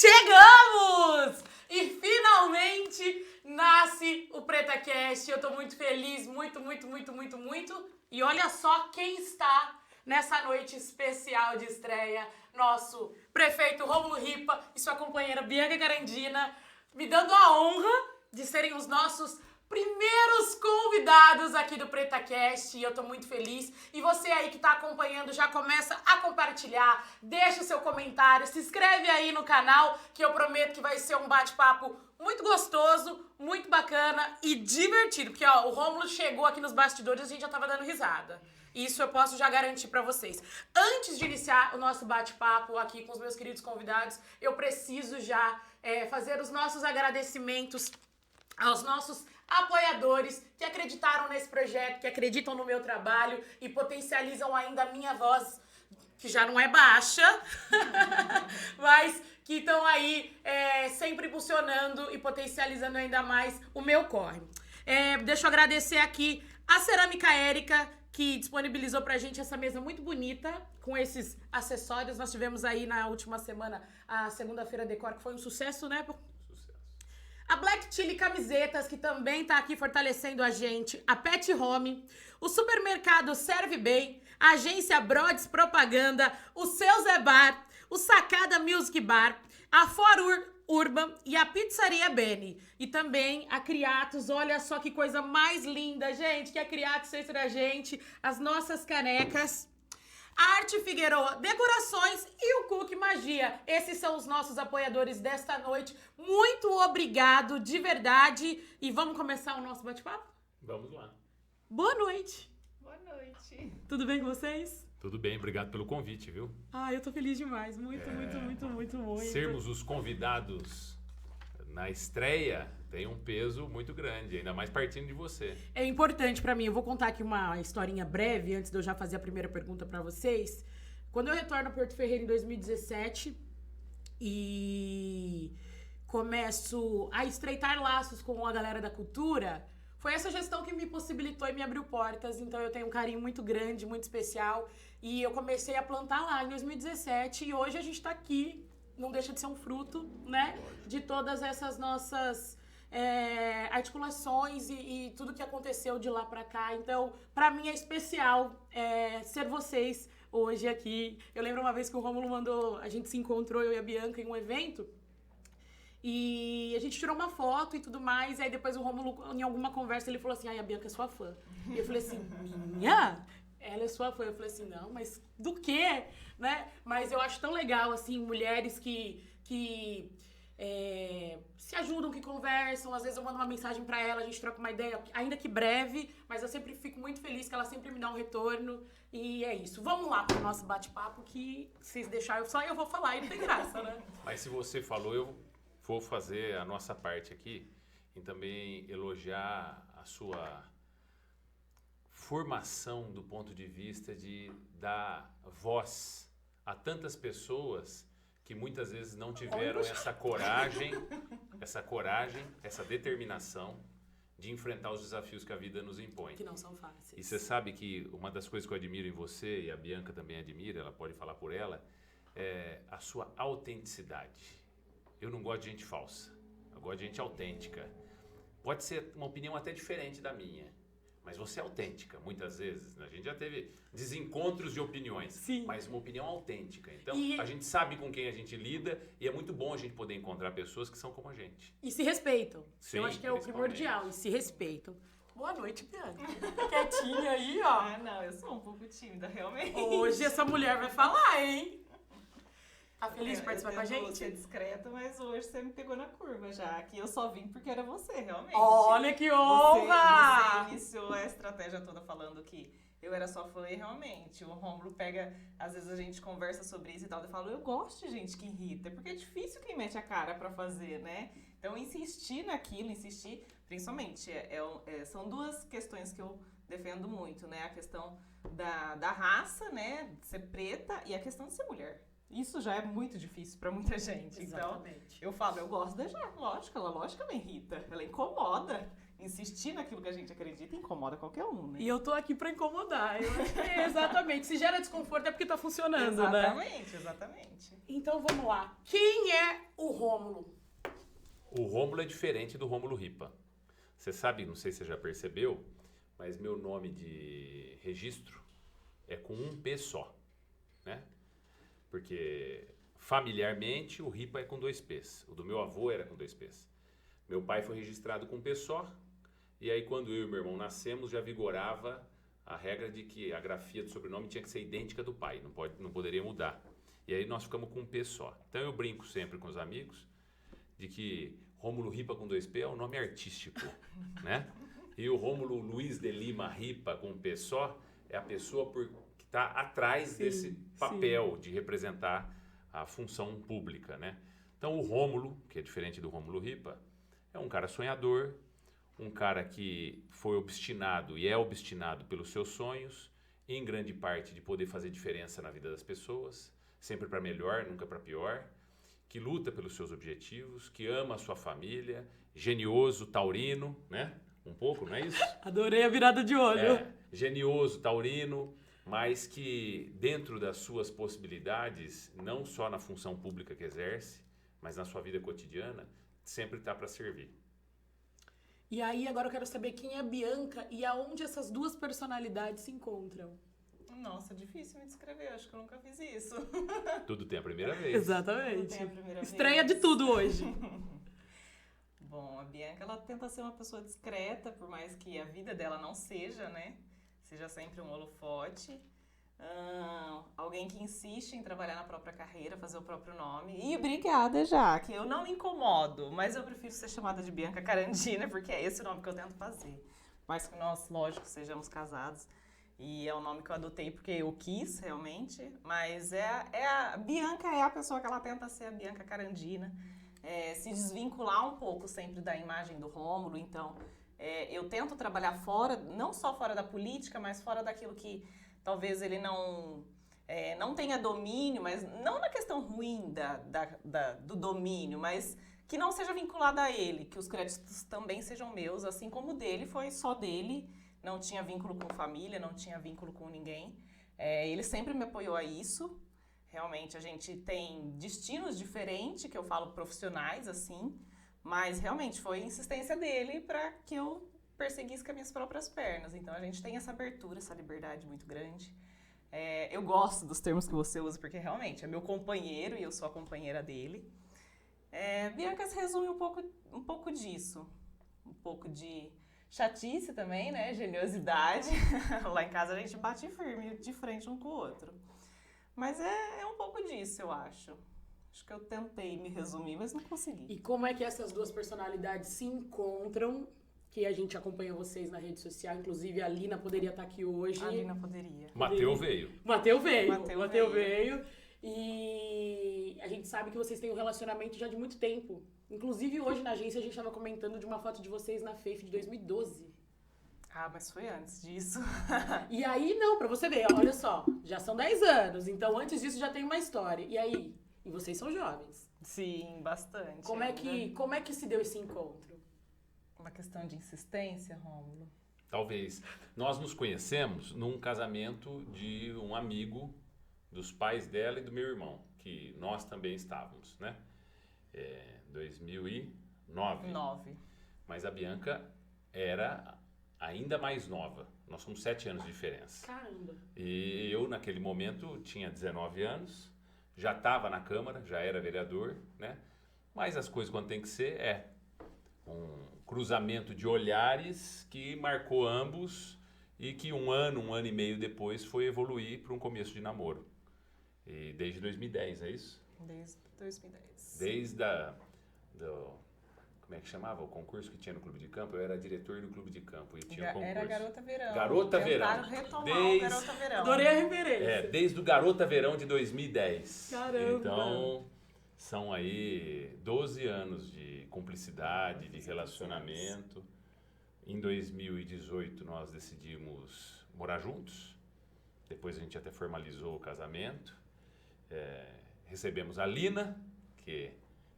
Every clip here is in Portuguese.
Chegamos! E finalmente nasce o PretaCast. Eu tô muito feliz, muito. E olha só quem está nessa noite especial de estreia. Nosso prefeito Rômulo Ripa e sua companheira Bianca Carandina, me dando a honra de serem os nossos primeiros convidados aqui do PretaCast, e eu tô muito feliz. E você aí que tá acompanhando, já começa a compartilhar, deixa o seu comentário, se inscreve aí no canal, que eu prometo que vai ser um bate-papo muito gostoso, muito bacana e divertido. Porque, ó, o Rômulo chegou aqui nos bastidores e a gente já tava dando risada. Isso eu posso já garantir pra vocês. Antes de iniciar o nosso bate-papo aqui com os meus queridos convidados, eu preciso já fazer os nossos agradecimentos aos nossos apoiadores que acreditaram nesse projeto, que acreditam no meu trabalho e potencializam ainda a minha voz, que já não é baixa, mas que estão aí sempre impulsionando e potencializando ainda mais o meu corre. Deixa eu agradecer aqui a Cerâmica Érica, que disponibilizou pra gente essa mesa muito bonita, com esses acessórios. Nós tivemos aí na última semana a segunda-feira Decor, que foi um sucesso, né? A Black Chili Camisetas, que também tá aqui fortalecendo a gente. A Pet Home, o supermercado Serve Bem, a agência Brodes Propaganda, o Seu Zé Bar, o Sacada Music Bar, a Urban e a Pizzaria Beni. E também a Criatos, olha só que coisa mais linda, gente, que a Criatos fez pra gente, as nossas canecas. A Arte Figueroa Decorações e o Cook Magia. Esses são os nossos apoiadores desta noite. Muito obrigado, de verdade. E vamos começar o nosso bate-papo? Vamos lá. Boa noite. Boa noite. Tudo bem com vocês? Tudo bem, obrigado pelo convite, viu? Eu tô feliz demais. Muito. Sermos os convidados na estreia tem um peso muito grande, ainda mais partindo de você. É importante pra mim. Eu vou contar aqui uma historinha breve, antes de eu já fazer a primeira pergunta pra vocês. Quando eu retorno a Porto Ferreira em 2017 e começo a estreitar laços com a galera da cultura, foi essa gestão que me possibilitou e me abriu portas. Então eu tenho um carinho muito grande, muito especial. E eu comecei a plantar lá em 2017 e hoje a gente tá aqui. Não deixa de ser um fruto, né? De todas essas nossas articulações e tudo que aconteceu de lá pra cá. Então, pra mim é especial ser vocês hoje aqui. Eu lembro uma vez que o Rômulo mandou, a gente se encontrou, eu e a Bianca, em um evento. E a gente tirou uma foto e tudo mais. E aí depois o Rômulo, em alguma conversa, ele falou assim, a Bianca é sua fã. E eu falei assim, minha? Ela é sua fã. Eu falei assim, não, mas do quê? Né? Mas eu acho tão legal, assim, mulheres que se ajudam, que conversam. Às vezes eu mando uma mensagem pra ela, a gente troca uma ideia, ainda que breve, mas eu sempre fico muito feliz que ela sempre me dá um retorno. E é isso. Vamos lá pro nosso bate-papo, que se vocês deixarem, só eu vou falar e não tem graça, né? Mas se você falou, eu vou fazer a nossa parte aqui e também elogiar a sua formação do ponto de vista de dar voz a tantas pessoas que muitas vezes não tiveram essa coragem, essa determinação de enfrentar os desafios que a vida nos impõe. Que não são fáceis. E você sabe que uma das coisas que eu admiro em você, e a Bianca também admira, ela pode falar por ela, é a sua autenticidade. Eu não gosto de gente falsa, eu gosto de gente autêntica. Pode ser uma opinião até diferente da minha, mas você é autêntica, muitas vezes. A gente já teve desencontros de opiniões, sim, mas uma opinião autêntica. Então, a gente sabe com quem a gente lida e é muito bom a gente poder encontrar pessoas que são como a gente. E se respeitam. Sim, eu acho que é o primordial, e se respeitam. Boa noite, Bianca. Quietinha aí, ó. Não, eu sou um pouco tímida, realmente. Hoje essa mulher vai falar, hein? Tá feliz de participar com a gente? Eu ser discreta, mas hoje você me pegou na curva já, que eu só vim porque era você, realmente. Olha que honra! Você iniciou a estratégia toda falando que eu era sua fã e realmente, o Rômulo pega, às vezes a gente conversa sobre isso e tal, eu falo, eu gosto de gente que irrita, porque é difícil quem mete a cara pra fazer, né? Então, insistir naquilo, principalmente, são duas questões que eu defendo muito, né? A questão da raça, né, de ser preta, e a questão de ser mulher. Isso já é muito difícil pra muita gente. Exatamente. Então, eu falo, eu gosto da Jaque, lógico, ela irrita, ela incomoda. insistir naquilo que a gente acredita incomoda qualquer um, né? E eu tô aqui pra incomodar. Eu acho que exatamente. Se gera desconforto é porque tá funcionando, né? Exatamente, exatamente. Então vamos lá. Quem é o Rômulo? O Rômulo é diferente do Rômulo Ripa. Você sabe, não sei se você já percebeu, mas meu nome de registro é com um P só, né? Porque familiarmente o Ripa é com 2 P's. O do meu avô era com 2 P's. Meu pai foi registrado com um P só, e aí quando eu e meu irmão nascemos já vigorava a regra de que a grafia do sobrenome tinha que ser idêntica do pai, não poderia mudar. E aí nós ficamos com um P só. Então eu brinco sempre com os amigos de que Rômulo Ripa com 2 P é um nome artístico, né? E o Rômulo Luiz de Lima Ripa com um P só é a pessoa que está atrás desse papel de representar a função pública, né? Então o Rômulo, que é diferente do Rômulo Ripa, é um cara sonhador, um cara que foi obstinado e é obstinado pelos seus sonhos, em grande parte de poder fazer diferença na vida das pessoas, sempre para melhor, nunca para pior, que luta pelos seus objetivos, que ama a sua família, genioso, taurino, né? Um pouco, não é isso? Adorei a virada de olho. Genioso, taurino, mas que dentro das suas possibilidades, não só na função pública que exerce, mas na sua vida cotidiana, sempre está para servir. E aí agora eu quero saber quem é a Bianca e aonde essas duas personalidades se encontram. Nossa, difícil me descrever, acho que eu nunca fiz isso. Tudo tem a primeira vez. Exatamente. Tudo tem a primeira Estreia vez. de tudo hoje. Bom, a Bianca, ela tenta ser uma pessoa discreta, por mais que a vida dela não seja, né? Seja sempre um holofote. Alguém que insiste em trabalhar na própria carreira, fazer o próprio nome. E obrigada, Jaque. Eu não me incomodo, mas eu prefiro ser chamada de Bianca Carandina, porque é esse o nome que eu tento fazer. Mas que nós, lógico, sejamos casados. E é o nome que eu adotei porque eu quis, realmente. Mas a Bianca é a pessoa que ela tenta ser, a Bianca Carandina. Se desvincular um pouco sempre da imagem do Rômulo. Então, eu tento trabalhar fora, não só fora da política, mas fora daquilo que talvez ele não tenha domínio, mas não na questão ruim do domínio, mas que não seja vinculada a ele, que os créditos também sejam meus, assim como o dele foi só dele. Não tinha vínculo com família, não tinha vínculo com ninguém. Ele sempre me apoiou a isso. Realmente, a gente tem destinos diferentes, que eu falo profissionais, assim. Mas, realmente, foi insistência dele para que eu perseguisse com as minhas próprias pernas. Então, a gente tem essa abertura, essa liberdade muito grande. Eu gosto dos termos que você usa, porque, realmente, é meu companheiro e eu sou a companheira dele. Bianca se resume um pouco disso. Um pouco de chatice também, né? Geniosidade. Lá em casa a gente bate firme, de frente um com o outro. Mas é um pouco disso, eu acho. Acho que eu tentei me resumir, mas não consegui. E como é que essas duas personalidades se encontram? Que a gente acompanha vocês na rede social. Inclusive, a Lina poderia estar aqui hoje. A Lina poderia. Mateu veio. Mateu veio. E a gente sabe que vocês têm um relacionamento já de muito tempo. Inclusive, hoje na agência a gente estava comentando de uma foto de vocês na FAFE de 2012. Ah, mas foi antes disso. E aí, não, pra você ver, olha só, já são 10 anos, então antes disso já tem uma história. E aí? E vocês são jovens. Sim, bastante. Como é que se deu esse encontro? Uma questão de insistência, Rômulo? Talvez. Nós nos conhecemos num casamento de um amigo dos pais dela e do meu irmão, que nós também estávamos, né? 2009. 9. Mas a Bianca era ainda mais nova. Nós somos 7 anos de diferença. Caramba. E eu, naquele momento, tinha 19 anos, já estava na Câmara, já era vereador, né? Mas as coisas, quando tem que ser, um cruzamento de olhares que marcou ambos e que um ano e meio depois foi evoluir para um começo de namoro. E desde 2010, é isso? Desde 2010. Desde como é que chamava o concurso que tinha no Clube de Campo? Eu era diretor do Clube de Campo e tinha concurso. Era Garota Verão. Garota Verão. Tentaram retomar o Garota Verão. Adorei a referência. Desde o Garota Verão de 2010. Caramba. Então, são aí 12 anos de cumplicidade, de relacionamento. Em 2018, nós decidimos morar juntos. Depois a gente até formalizou o casamento. Recebemos a Lina, que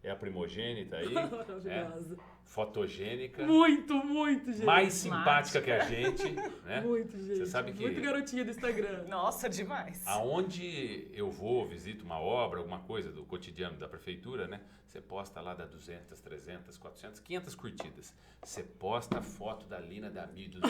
é a primogênita aí. Maravilhosa. fotogênica. Muito, gente. Mais simpática que a gente, né? Muito, gente. Você sabe que Muito garotinha do Instagram. Nossa, demais. aonde eu vou, visito uma obra, alguma coisa do cotidiano da prefeitura, né? Você posta lá, dá 200, 300, 400, 500 curtidas. Você posta a foto da Lina, dá 1.200,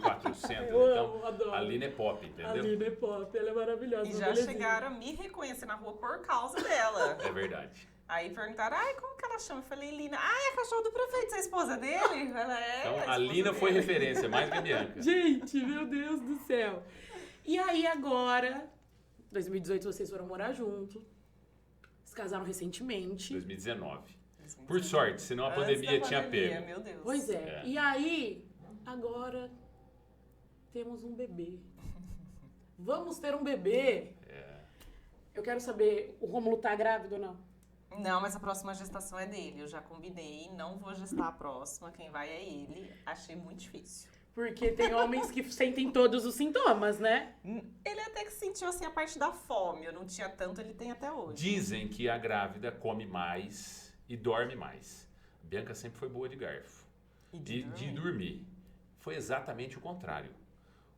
1.400. Então, adoro. a Lina é pop, entendeu? A Lina é pop, ela é maravilhosa. E já chegaram a me reconhecer na rua por causa dela. É verdade. Aí perguntaram, como que ela chama? Eu falei, Lina. É a cachorra do prefeito, você é a esposa dele? Ela é. Então, a Lina foi referência, mais que a Bianca. Gente, meu Deus do céu. E aí agora, 2018 vocês foram morar junto. Se casaram recentemente. 2019. Por sorte, senão a pandemia tinha pego. Meu Deus. Pois é. E aí, agora temos um bebê. Vamos ter um bebê. Eu quero saber, o Rômulo tá grávido ou não? Não, mas a próxima gestação é dele. Eu já combinei, não vou gestar a próxima. Quem vai é ele. Achei muito difícil. Porque tem homens que sentem todos os sintomas, né? Ele até que sentiu assim a parte da fome. Eu não tinha tanto, ele tem até hoje. Dizem que a grávida come mais e dorme mais. A Bianca sempre foi boa de garfo. E De dormir. Foi exatamente o contrário.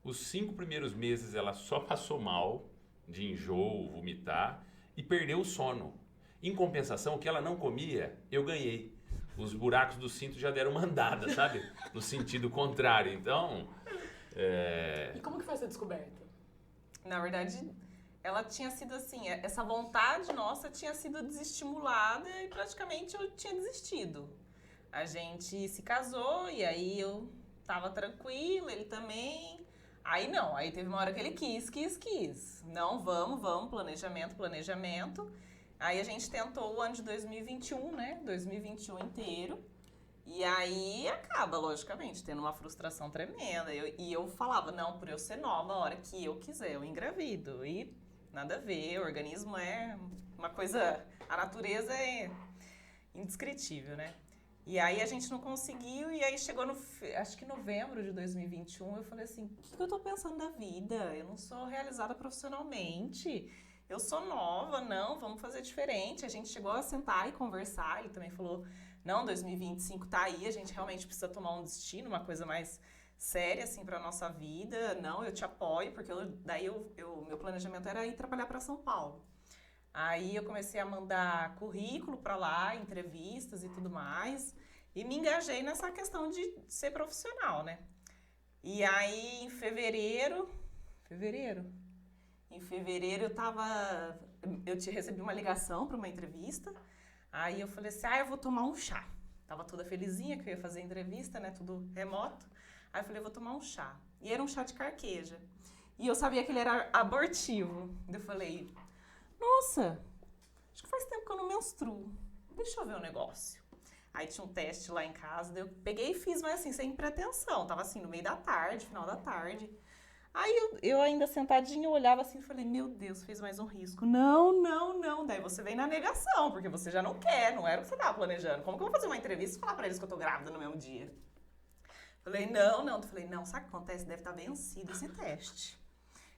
Os 5 primeiros meses ela só passou mal, de enjoo, vomitar, e perdeu o sono. Em compensação, o que ela não comia, eu ganhei. Os buracos do cinto já deram uma andada, sabe? No sentido contrário. Então, E como que foi essa descoberta? Na verdade, ela tinha sido assim, essa vontade nossa tinha sido desestimulada e praticamente eu tinha desistido. A gente se casou e aí eu tava tranquila, ele também. Aí não, aí teve uma hora que ele quis. Não, vamos, planejamento. Aí a gente tentou o ano de 2021, né? 2021 inteiro. E aí acaba, logicamente, tendo uma frustração tremenda. E eu falava, não, por eu ser nova, a hora que eu quiser, eu engravido. E nada a ver, o organismo é uma coisa... A natureza é indescritível, né? E aí a gente não conseguiu, e aí chegou acho que novembro de 2021, eu falei assim, o que eu tô pensando da vida? Eu não sou realizada profissionalmente, eu sou nova, não, vamos fazer diferente. A gente chegou a sentar e conversar, ele também falou, não, 2025 tá aí, a gente realmente precisa tomar um destino, uma coisa mais séria, assim, pra nossa vida. Não, eu te apoio, porque meu planejamento era ir trabalhar para São Paulo. Aí eu comecei a mandar currículo para lá, entrevistas e tudo mais, e me engajei nessa questão de ser profissional, né? E aí em fevereiro eu recebi uma ligação para uma entrevista, aí eu falei assim, eu vou tomar um chá. Tava toda felizinha que eu ia fazer a entrevista, né, tudo remoto. Aí eu falei, vou tomar um chá. E era um chá de carqueja. E eu sabia que ele era abortivo. Eu falei, nossa, acho que faz tempo que eu não menstruo. Deixa eu ver o negócio. Aí tinha um teste lá em casa, daí eu peguei e fiz, mas assim, sem pretensão. Tava assim, no meio da tarde, final da tarde. Aí eu ainda sentadinha, eu olhava assim e falei, meu Deus, fez mais um risco. Não. Daí você vem na negação, porque você já não quer, não era o que você tava planejando. Como que eu vou fazer uma entrevista e falar pra eles que eu tô grávida no mesmo dia? Falei, não. Falei, não, sabe o que acontece? Deve estar vencido esse teste.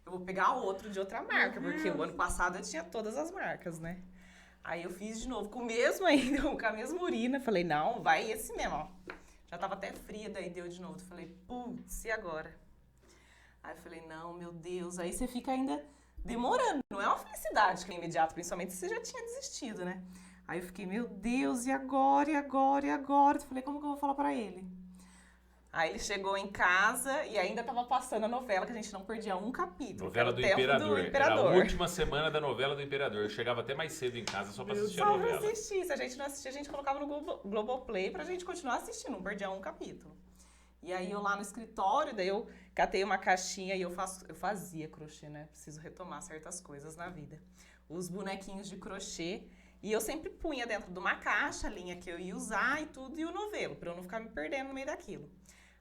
Eu vou pegar outro de outra marca, porque o ano passado eu tinha todas as marcas, né? Aí eu fiz de novo, com o mesmo ainda, com a mesma urina. Falei, não, vai esse mesmo, ó. Já tava até fria, daí deu de novo. Falei, putz, e agora? Aí eu falei, não, meu Deus. Aí você fica ainda demorando. Não é uma felicidade que é imediato, principalmente se você já tinha desistido, né? Aí eu fiquei, meu Deus, e agora? Eu falei, como que eu vou falar pra ele? Aí ele chegou em casa e ainda tava passando a novela, que a gente não perdia um capítulo. Novela do Imperador. Era a última semana da novela do Imperador. Eu chegava até mais cedo em casa só pra assistir a novela. Só pra assistir. Se a gente não assistia, a gente colocava no Globoplay pra gente continuar assistindo, não perdia um capítulo. E aí eu lá no escritório, daí eu catei uma caixinha e eu fazia crochê, né? Preciso retomar certas coisas na vida. Os bonequinhos de crochê. E eu sempre punha dentro de uma caixa a linha que eu ia usar e tudo, e o novelo, pra eu não ficar me perdendo no meio daquilo.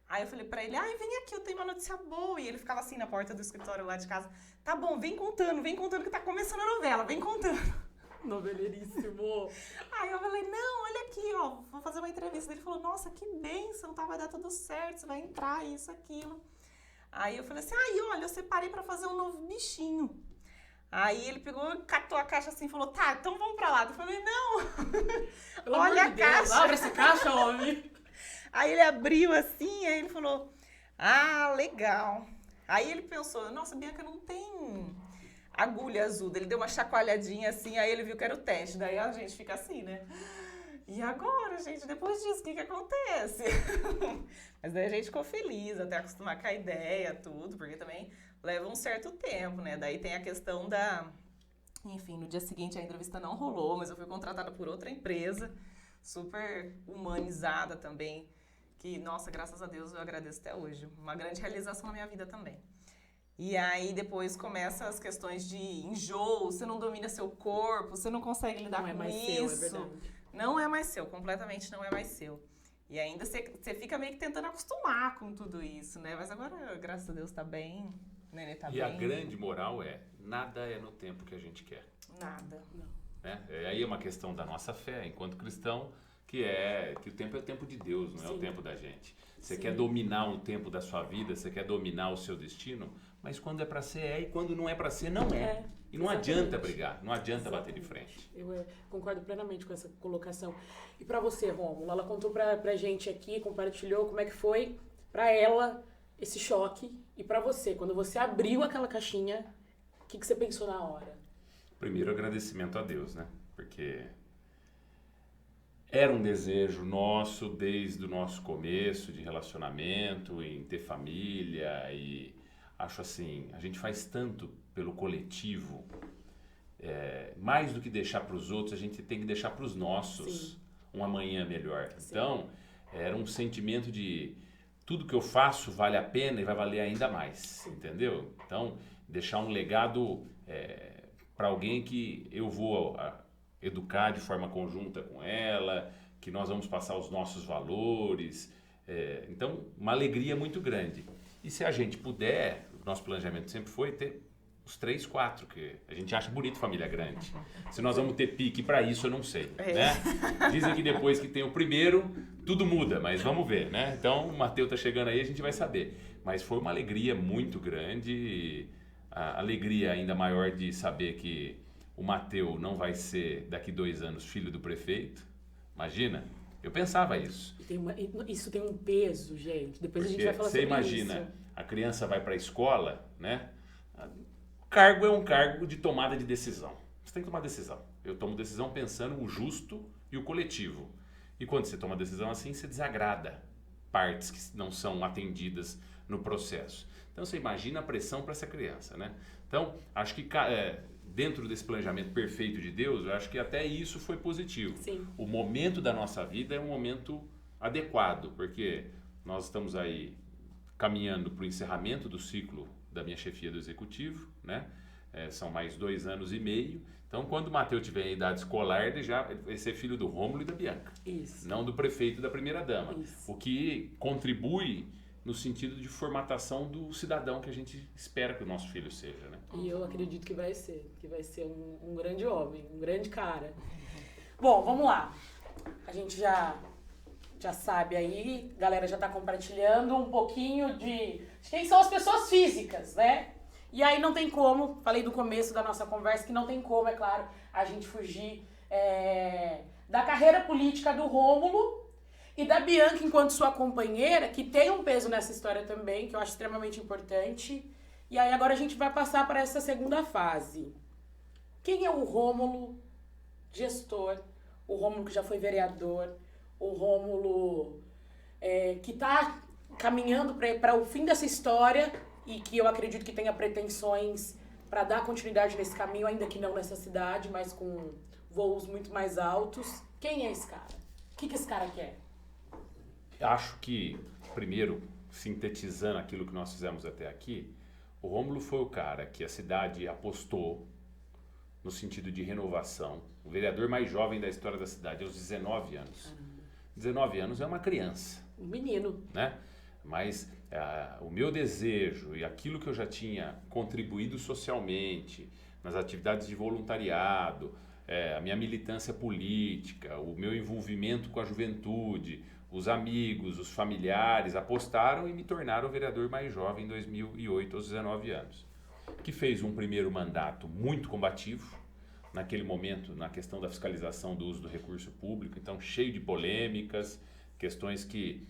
Aí eu falei pra ele, vem aqui, eu tenho uma notícia boa. E ele ficava assim na porta do escritório lá de casa. Tá bom, vem contando que tá começando a novela, vem contando. Noveleiríssimo. Aí eu falei, não, olha aqui, ó, vou fazer uma entrevista. Ele falou, nossa, que bênção, tá, vai dar tudo certo, você vai entrar, isso, aquilo. Aí eu falei assim, olha, eu separei pra fazer um novo bichinho. Aí ele pegou, catou a caixa assim e falou, tá, então vamos pra lá. Eu falei, não, Pelo olha amor de a Deus, caixa. abre essa caixa, homem. Aí ele abriu assim, aí ele falou, ah, legal. Aí ele pensou, nossa, Bianca, não tem agulha azul. Ele deu uma chacoalhadinha assim, aí ele viu que era o teste. Daí a gente fica assim, né? E agora, gente, depois disso, o que acontece? Mas daí a gente ficou feliz, até acostumar com a ideia, tudo, porque também leva um certo tempo, né? Daí tem a questão da... Enfim, no dia seguinte a entrevista não rolou, mas eu fui contratada por outra empresa, super humanizada também, que, nossa, graças a Deus eu agradeço até hoje. Uma grande realização na minha vida também. E aí depois começam as questões de enjoo, você não domina seu corpo, você não consegue lidar com isso. Seu, é verdade. Não é mais seu, completamente não é mais seu. E ainda você fica meio que tentando acostumar com tudo isso, né? Mas agora, graças a Deus, tá bem, o nenê tá bem. E a grande moral é, nada é no tempo que a gente quer. Nada. Né? Aí é uma questão da nossa fé, enquanto cristão, que o tempo é o tempo de Deus, não é o tempo da gente. Você quer dominar um tempo da sua vida, você quer dominar o seu destino, mas quando é pra ser, e quando não é pra ser, não é. E não adianta brigar, não adianta bater de frente. Eu concordo plenamente com essa colocação. E pra você, Rômulo, ela contou pra gente aqui, compartilhou como é que foi pra ela esse choque. E pra você, quando você abriu aquela caixinha, o que você pensou na hora? Primeiro, agradecimento a Deus, né? Porque era um desejo nosso desde o nosso começo de relacionamento, em ter família e acho assim, a gente faz tanto pelo coletivo, mais do que deixar para os outros, a gente tem que deixar para os nossos um amanhã melhor. Sim. Então, era um sentimento de tudo que eu faço vale a pena e vai valer ainda mais, entendeu? Então, deixar um legado para alguém que eu vou educar de forma conjunta com ela, que nós vamos passar os nossos valores. Então, uma alegria muito grande. E se a gente puder, o nosso planejamento sempre foi ter os 3, 4, que a gente acha bonito família grande. Se nós vamos ter pique para isso, eu não sei, né? Dizem que depois que tem o primeiro, tudo muda, mas vamos ver, né? Então, o Mateus tá chegando aí, a gente vai saber. Mas foi uma alegria muito grande, a alegria ainda maior de saber que o Mateus não vai ser, daqui 2 anos, filho do prefeito. Imagina? Eu pensava isso. Isso tem um peso, gente. Depois porque a gente vai falar sobre isso. Você imagina, a criança vai para a escola, né? O cargo é um cargo de tomada de decisão. Você tem que tomar decisão. Eu tomo decisão pensando o justo e o coletivo. E quando você toma decisão assim, você desagrada partes que não são atendidas no processo. Então você imagina a pressão para essa criança, né? Então, acho que dentro desse planejamento perfeito de Deus, eu acho que até isso foi positivo. Sim. O momento da nossa vida é um momento adequado, porque nós estamos aí caminhando para o encerramento do ciclo da minha chefia do executivo, né? São mais 2 anos e meio. Então, quando o Mateus tiver a idade escolar, ele já vai ser filho do Rômulo e da Bianca. Isso. Não do prefeito e da primeira-dama. Isso. O que contribui no sentido de formatação do cidadão que a gente espera que o nosso filho seja, né? E eu acredito que vai ser um grande homem, um grande cara. Bom, vamos lá. A gente já sabe aí, a galera já tá compartilhando um pouquinho de quem são as pessoas físicas, né? E aí não tem como, falei do começo da nossa conversa, que não tem como, é claro, a gente fugir da carreira política do Rômulo e da Bianca enquanto sua companheira, que tem um peso nessa história também, que eu acho extremamente importante. E aí agora a gente vai passar para essa segunda fase. Quem é o Rômulo gestor, o Rômulo que já foi vereador, o Rômulo que está caminhando para o fim dessa história e que eu acredito que tenha pretensões para dar continuidade nesse caminho, ainda que não nessa cidade, mas com voos muito mais altos. Quem é esse cara? O que esse cara quer? Acho que, primeiro, sintetizando aquilo que nós fizemos até aqui, o Rômulo foi o cara que a cidade apostou no sentido de renovação. O vereador mais jovem da história da cidade, aos 19 anos. 19 anos é uma criança. Um menino. Né? Mas o meu desejo e aquilo que eu já tinha contribuído socialmente, nas atividades de voluntariado, a minha militância política, o meu envolvimento com a juventude, os amigos, os familiares apostaram e me tornaram o vereador mais jovem em 2008, aos 19 anos. que fez um primeiro mandato muito combativo, naquele momento, na questão da fiscalização do uso do recurso público, então cheio de polêmicas, questões que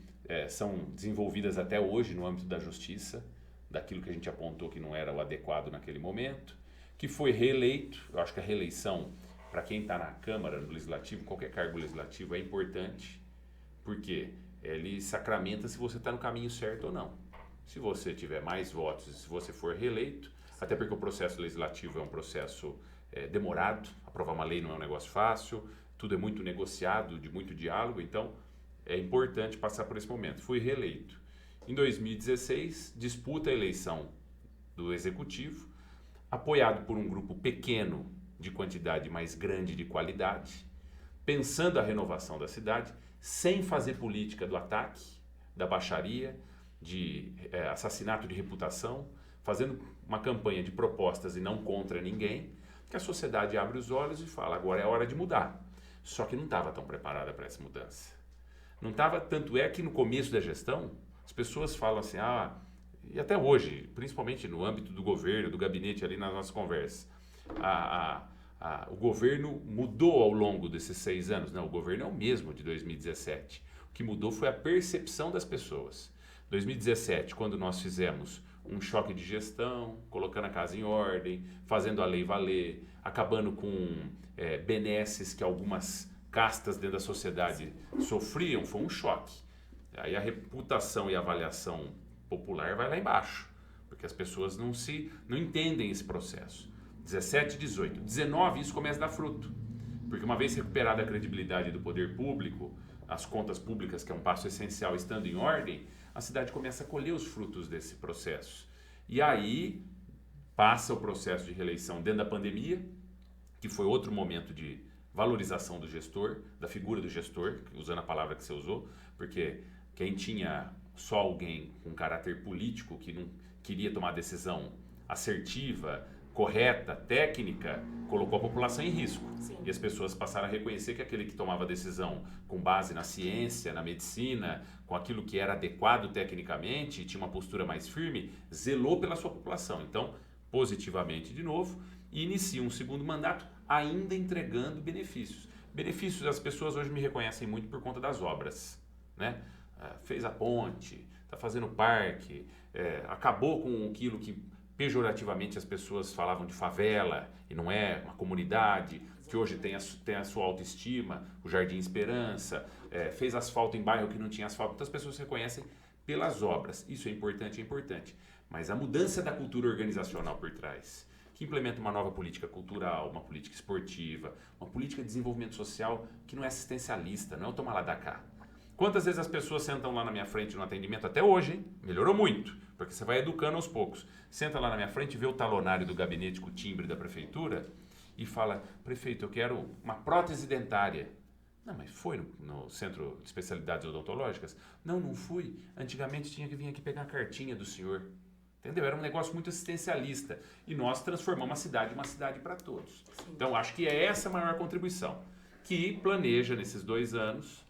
são desenvolvidas até hoje no âmbito da justiça, daquilo que a gente apontou que não era o adequado naquele momento, que foi reeleito. Eu acho que a reeleição, para quem está na Câmara, no Legislativo, qualquer cargo legislativo, é importante, porque ele sacramenta se você está no caminho certo ou não. Se você tiver mais votos, se você for reeleito, até porque o processo legislativo é um processo demorado, aprovar uma lei não é um negócio fácil, tudo é muito negociado, de muito diálogo, então é importante passar por esse momento. Fui reeleito. Em 2016, disputa a eleição do Executivo, apoiado por um grupo pequeno de quantidade, mais grande de qualidade, pensando a renovação da cidade, sem fazer política do ataque, da baixaria, de assassinato de reputação, fazendo uma campanha de propostas e não contra ninguém, que a sociedade abre os olhos e fala, agora é hora de mudar. Só que não estava tão preparada para essa mudança. Não estava, tanto é que no começo da gestão, as pessoas falam assim, e até hoje, principalmente no âmbito do governo, do gabinete ali nas nossas conversas, o governo mudou ao longo desses 6 anos. Não, o governo é o mesmo de 2017. O que mudou foi a percepção das pessoas. 2017, quando nós fizemos um choque de gestão, colocando a casa em ordem, fazendo a lei valer, acabando com benesses que algumas castas dentro da sociedade sofriam, foi um choque. Aí a reputação e a avaliação popular vai lá embaixo, porque as pessoas não entendem esse processo. 17, 18, 19, isso começa a dar fruto, porque uma vez recuperada a credibilidade do poder público, as contas públicas, que é um passo essencial, estando em ordem, a cidade começa a colher os frutos desse processo. E aí passa o processo de reeleição dentro da pandemia, que foi outro momento de valorização do gestor, da figura do gestor, usando a palavra que você usou, porque quem tinha só alguém com caráter político que não queria tomar decisão assertiva, correta, técnica, colocou a população em risco. Sim. E as pessoas passaram a reconhecer que aquele que tomava decisão com base na ciência, na medicina, com aquilo que era adequado tecnicamente, e tinha uma postura mais firme, zelou pela sua população. Então, positivamente de novo, e inicia um segundo mandato ainda entregando benefícios. Benefícios, as pessoas hoje me reconhecem muito por conta das obras, né? Fez a ponte, está fazendo parque, acabou com aquilo que pejorativamente as pessoas falavam de favela, e não é uma comunidade, que hoje tem a sua autoestima, o Jardim Esperança, fez asfalto em bairro que não tinha asfalto, então as pessoas se reconhecem pelas obras. Isso é importante, mas a mudança da cultura organizacional por trás, que implementa uma nova política cultural, uma política esportiva, uma política de desenvolvimento social que não é assistencialista, não é o tomar lá da cá. Quantas vezes as pessoas sentam lá na minha frente no atendimento, até hoje, hein? Melhorou muito, porque você vai educando aos poucos. Senta lá na minha frente, vê o talonário do gabinete com o timbre da prefeitura e fala, prefeito, eu quero uma prótese dentária. Não, mas foi no Centro de Especialidades Odontológicas? Não fui. Antigamente tinha que vir aqui pegar a cartinha do senhor. Entendeu? Era um negócio muito assistencialista. E nós transformamos a cidade em uma cidade para todos. Sim. Então, acho que é essa a maior contribuição. Que planeja, nesses 2 anos,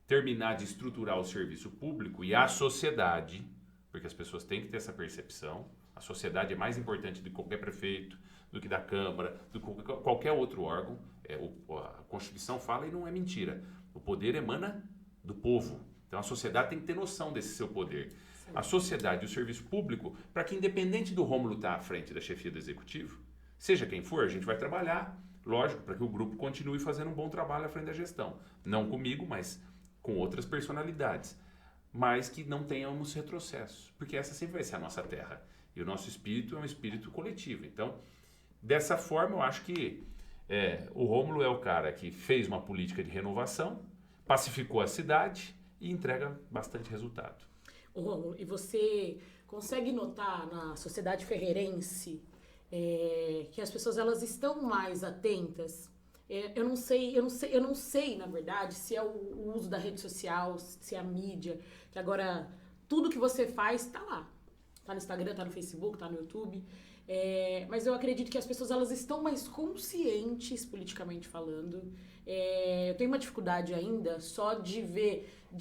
terminar de estruturar o serviço público e a sociedade, porque as pessoas têm que ter essa percepção, a sociedade é mais importante do que qualquer prefeito, do que da Câmara, do que qualquer outro órgão. A Constituição fala e não é mentira. O poder emana do povo. Então a sociedade tem que ter noção desse seu poder. Sim. A sociedade e o serviço público, para que independente do Rômulo estar à frente da chefia do Executivo, seja quem for, a gente vai trabalhar, lógico, para que o grupo continue fazendo um bom trabalho à frente da gestão. Não comigo, mas com outras personalidades, mas que não tenhamos retrocessos, porque essa sempre vai ser a nossa terra, e o nosso espírito é um espírito coletivo. Então, dessa forma, eu acho que o Rômulo é o cara que fez uma política de renovação, pacificou a cidade e entrega bastante resultado. Ô, Rômulo, e você consegue notar na sociedade ferreirense que as pessoas elas estão mais atentas? Eu não sei, na verdade, se é o uso da rede social, se é a mídia, que agora tudo que você faz tá lá. Tá no Instagram, tá no Facebook, tá no YouTube. Mas eu acredito que as pessoas elas estão mais conscientes, politicamente falando. Eu tenho uma dificuldade ainda só de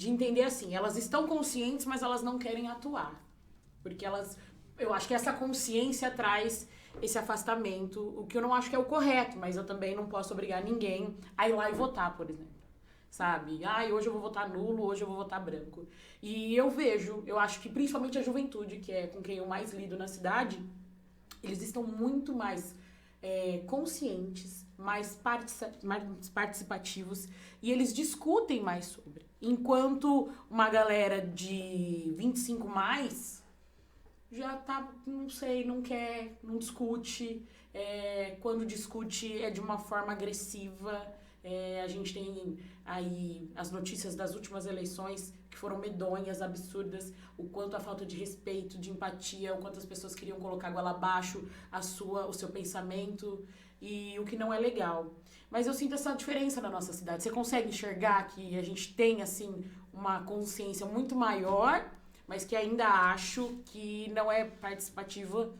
entender assim, elas estão conscientes, mas elas não querem atuar. Porque elas eu acho que essa consciência traz esse afastamento, o que eu não acho que é o correto, mas eu também não posso obrigar ninguém a ir lá e votar, por exemplo. Sabe? Hoje eu vou votar nulo, hoje eu vou votar branco. E eu acho que principalmente a juventude, que é com quem eu mais lido na cidade, eles estão muito mais conscientes, mais participativos, e eles discutem mais sobre. Enquanto uma galera de 25 mais já tá, não sei, não quer, não discute. Quando discute é de uma forma agressiva. A gente tem aí as notícias das últimas eleições que foram medonhas, absurdas, o quanto a falta de respeito, de empatia, o quanto as pessoas queriam colocar goela abaixo o seu pensamento, e o que não é legal. Mas eu sinto essa diferença na nossa cidade. Você consegue enxergar que a gente tem, assim, uma consciência muito maior, mas que ainda acho que não é participativa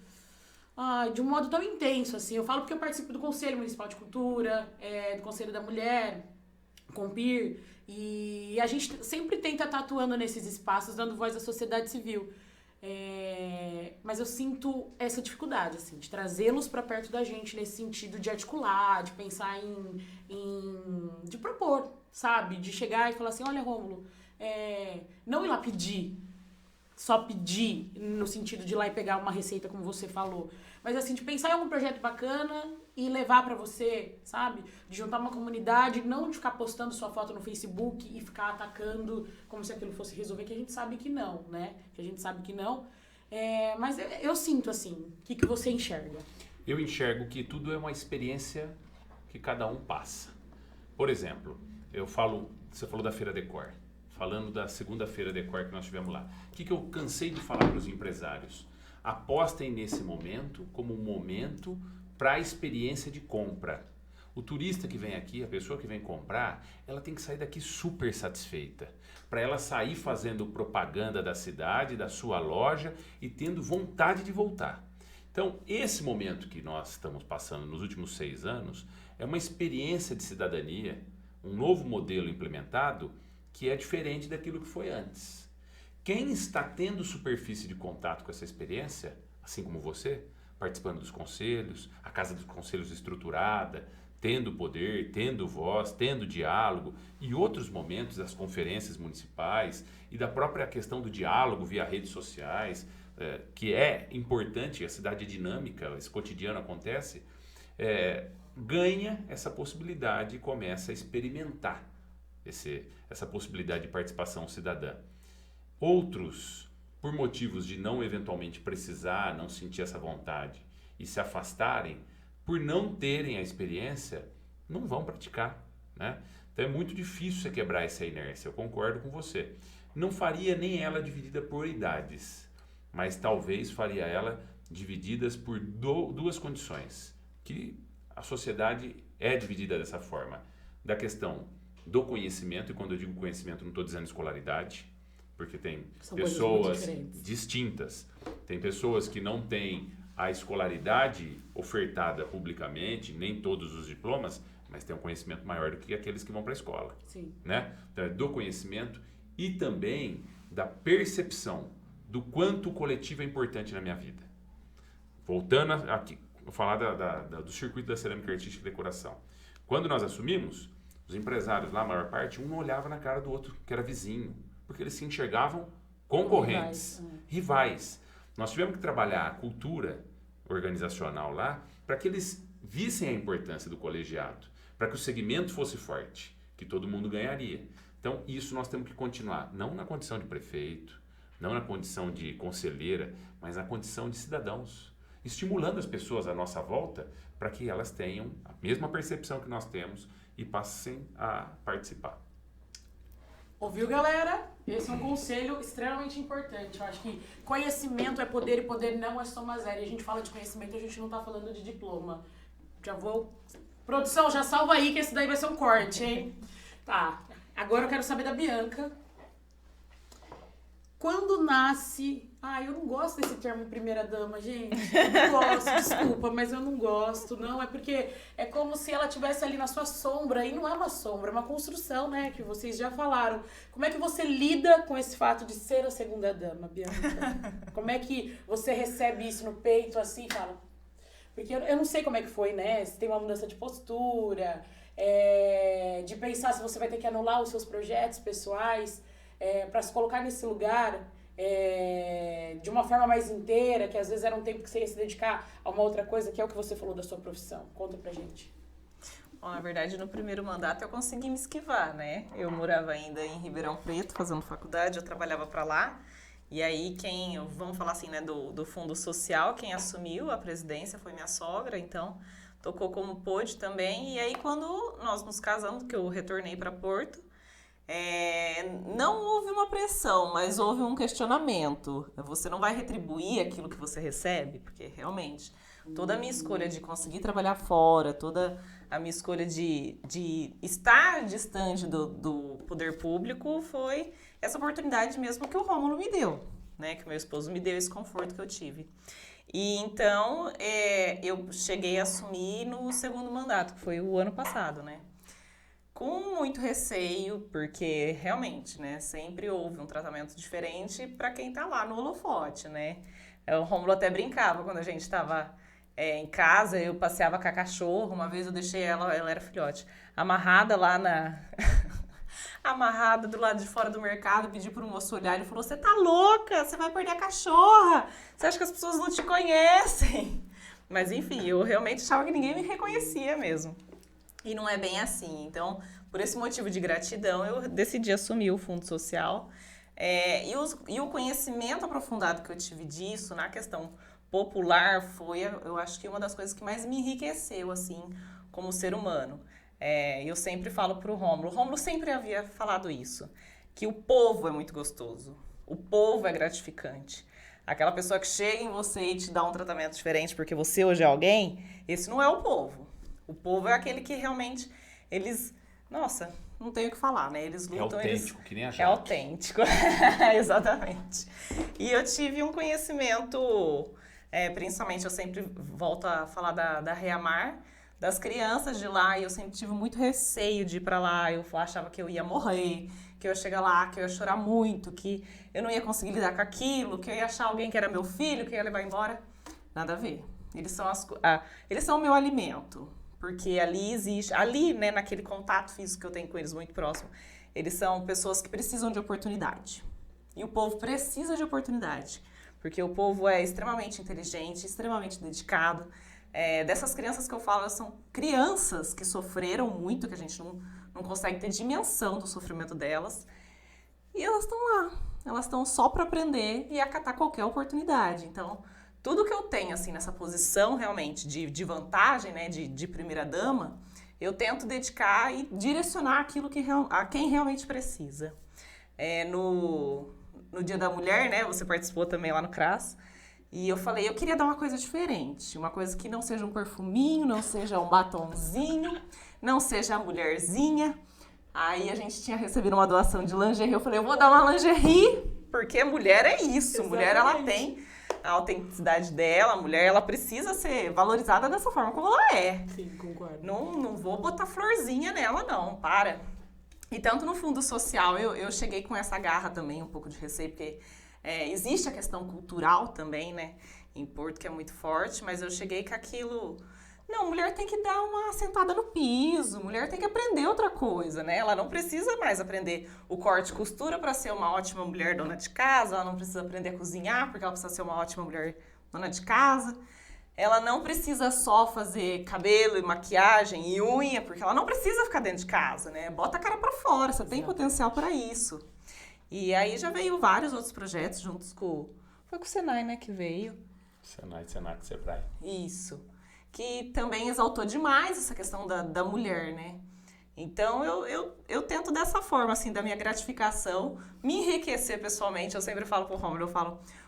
de um modo tão intenso, assim. Eu falo porque eu participo do Conselho Municipal de Cultura, do Conselho da Mulher, Compir, e a gente sempre tenta estar atuando nesses espaços, dando voz à sociedade civil. Mas eu sinto essa dificuldade, assim, de trazê-los para perto da gente nesse sentido de articular, de pensar de propor, sabe? De chegar e falar assim, olha, Rômulo, não ir lá só pedir no sentido de ir lá e pegar uma receita, como você falou, mas assim, de pensar em algum projeto bacana e levar pra você, sabe? De juntar uma comunidade, não de ficar postando sua foto no Facebook e ficar atacando como se aquilo fosse resolver, que a gente sabe que não, né? Que a gente sabe que não. Mas eu sinto assim, o que você enxerga? Eu enxergo que tudo é uma experiência que cada um passa. Por exemplo, você falou da Feira Decor. Falando da segunda-feira Decor que nós tivemos lá. O que eu cansei de falar para os empresários? Apostem nesse momento como um momento para a experiência de compra. O turista que vem aqui, a pessoa que vem comprar, ela tem que sair daqui super satisfeita. Para ela sair fazendo propaganda da cidade, da sua loja e tendo vontade de voltar. Então, esse momento que nós estamos passando nos últimos 6 anos é uma experiência de cidadania, um novo modelo implementado que é diferente daquilo que foi antes. Quem está tendo superfície de contato com essa experiência, assim como você, participando dos conselhos, a Casa dos Conselhos estruturada, tendo poder, tendo voz, tendo diálogo, e outros momentos das conferências municipais e da própria questão do diálogo via redes sociais, que é importante, a cidade é dinâmica, esse cotidiano acontece, ganha essa possibilidade e começa a experimentar essa possibilidade de participação cidadã. Outros, por motivos de não eventualmente precisar, não sentir essa vontade e se afastarem, por não terem a experiência, não vão praticar, né? Então é muito difícil você quebrar essa inércia, eu concordo com você. Não faria nem ela dividida por idades, mas talvez faria ela divididas por duas condições, que a sociedade é dividida dessa forma, da questão do conhecimento, e quando eu digo conhecimento não estou dizendo escolaridade, porque tem pessoas distintas. Tem pessoas que não têm a escolaridade ofertada publicamente, nem todos os diplomas, mas têm um conhecimento maior do que aqueles que vão para a escola. Sim. Né? Então, é do conhecimento e também da percepção do quanto o coletivo é importante na minha vida. Voltando aqui, vou falar do circuito da cerâmica artística e decoração. Quando nós assumimos, os empresários lá, a maior parte, um não olhava na cara do outro, que era vizinho, porque eles se enxergavam concorrentes, rivais. Nós tivemos que trabalhar a cultura organizacional lá para que eles vissem a importância do colegiado, para que o segmento fosse forte, que todo mundo ganharia. Então, isso nós temos que continuar, não na condição de prefeito, não na condição de conselheira, mas na condição de cidadãos, estimulando as pessoas à nossa volta para que elas tenham a mesma percepção que nós temos e passem a participar. Ouviu, galera? Esse é um conselho extremamente importante. Eu acho que conhecimento é poder e poder não é soma zero. E a gente fala de conhecimento, a gente não tá falando de diploma. Produção, já salva aí que esse daí vai ser um corte, hein? Tá. Agora eu quero saber da Bianca. quando nasce... eu não gosto desse termo primeira-dama, gente. Eu não gosto, desculpa, mas eu não gosto. Não, é porque é como se ela estivesse ali na sua sombra. E não é uma sombra, é uma construção, né? Que vocês já falaram. Como é que você lida com esse fato de ser a segunda-dama, Bianca? Como é que você recebe isso no peito, assim, fala... Porque eu não sei como é que foi, né? Se tem uma mudança de postura, de pensar se você vai ter que anular os seus projetos pessoais, para se colocar nesse lugar de uma forma mais inteira, que às vezes era um tempo que você ia se dedicar a uma outra coisa, que é o que você falou da sua profissão. Conta pra gente. Bom, na verdade, no primeiro mandato eu consegui me esquivar, né? Eu morava ainda em Ribeirão Preto, fazendo faculdade, eu trabalhava para lá. E aí vamos falar assim, né, do Fundo Social, quem assumiu a presidência foi minha sogra, então tocou como pôde também. E aí quando nós nos casamos, que eu retornei para Porto, não houve uma pressão, mas houve um questionamento. Você não vai retribuir aquilo que você recebe? Porque realmente, toda a minha escolha de conseguir trabalhar fora, toda a minha escolha de estar distante do poder público foi essa oportunidade mesmo que o Rômulo me deu, né? Que o meu esposo me deu esse conforto que eu tive. E então, eu cheguei a assumir no segundo mandato, que foi o ano passado, né? Com muito receio, porque realmente, né, sempre houve um tratamento diferente para quem tá lá no holofote, né? O Rômulo até brincava quando a gente estava em casa, eu passeava com a cachorra, uma vez eu deixei ela era filhote, amarrada lá amarrada do lado de fora do mercado, pedi pro moço olhar, ele falou, você tá louca, você vai perder a cachorra, você acha que as pessoas não te conhecem? Mas enfim, eu realmente achava que ninguém me reconhecia mesmo. E não é bem assim. Então, por esse motivo de gratidão, eu decidi assumir o Fundo Social. E o conhecimento aprofundado que eu tive disso, na questão popular, foi, eu acho que uma das coisas que mais me enriqueceu, assim, como ser humano. Eu sempre falo pro Rômulo, o Rômulo sempre havia falado isso, que o povo é muito gostoso, o povo é gratificante. Aquela pessoa que chega em você e te dá um tratamento diferente porque você hoje é alguém, esse não é o povo. O povo é aquele que realmente, nossa, não tenho o que falar, né? Eles lutam... É autêntico, que nem a Jaque. É autêntico, exatamente. E eu tive um conhecimento, principalmente eu sempre volto a falar da Reamar, das crianças de lá, e eu sempre tive muito receio de ir pra lá, eu achava que eu ia morrer, que eu ia chegar lá, que eu ia chorar muito, que eu não ia conseguir lidar com aquilo, que eu ia achar alguém que era meu filho, que ia levar embora. Nada a ver. Eles são o meu alimento. Porque ali, né, naquele contato físico que eu tenho com eles muito próximo, eles são pessoas que precisam de oportunidade. E o povo precisa de oportunidade, porque o povo é extremamente inteligente, extremamente dedicado. Dessas crianças que eu falo, são crianças que sofreram muito, que a gente não consegue ter dimensão do sofrimento delas. E elas estão lá, elas estão só para aprender e acatar qualquer oportunidade. Então, tudo que eu tenho, assim, nessa posição, realmente, de vantagem, né, de primeira-dama, eu tento dedicar e direcionar aquilo a quem realmente precisa. No Dia da Mulher, né, você participou também lá no CRAS, e eu falei, eu queria dar uma coisa diferente, uma coisa que não seja um perfuminho, não seja um batonzinho, não seja a mulherzinha. Aí a gente tinha recebido uma doação de lingerie, eu falei, eu vou dar uma lingerie, porque mulher é isso, Exatamente. Mulher ela tem a autenticidade dela, a mulher ela precisa ser valorizada dessa forma como ela é. Sim, concordo. Não vou botar florzinha nela, não, para. E tanto no Fundo Social, eu cheguei com essa garra também, um pouco de receio, porque existe a questão cultural também, né, em Porto, que é muito forte, mas eu cheguei com aquilo... Não, mulher tem que dar uma sentada no piso, mulher tem que aprender outra coisa, né? Ela não precisa mais aprender o corte e costura para ser uma ótima mulher dona de casa, ela não precisa aprender a cozinhar porque ela precisa ser uma ótima mulher dona de casa. Ela não precisa só fazer cabelo e maquiagem e unha, porque ela não precisa ficar dentro de casa, né? Bota a cara para fora, você tem potencial para isso. E aí já veio vários outros projetos juntos foi com o Senai, né, que veio. Senai, Senac, Sebrae. Isso. Que também exaltou demais essa questão da mulher, né? Então, eu tento dessa forma, assim, da minha gratificação, me enriquecer pessoalmente. Eu sempre falo pro Rômulo,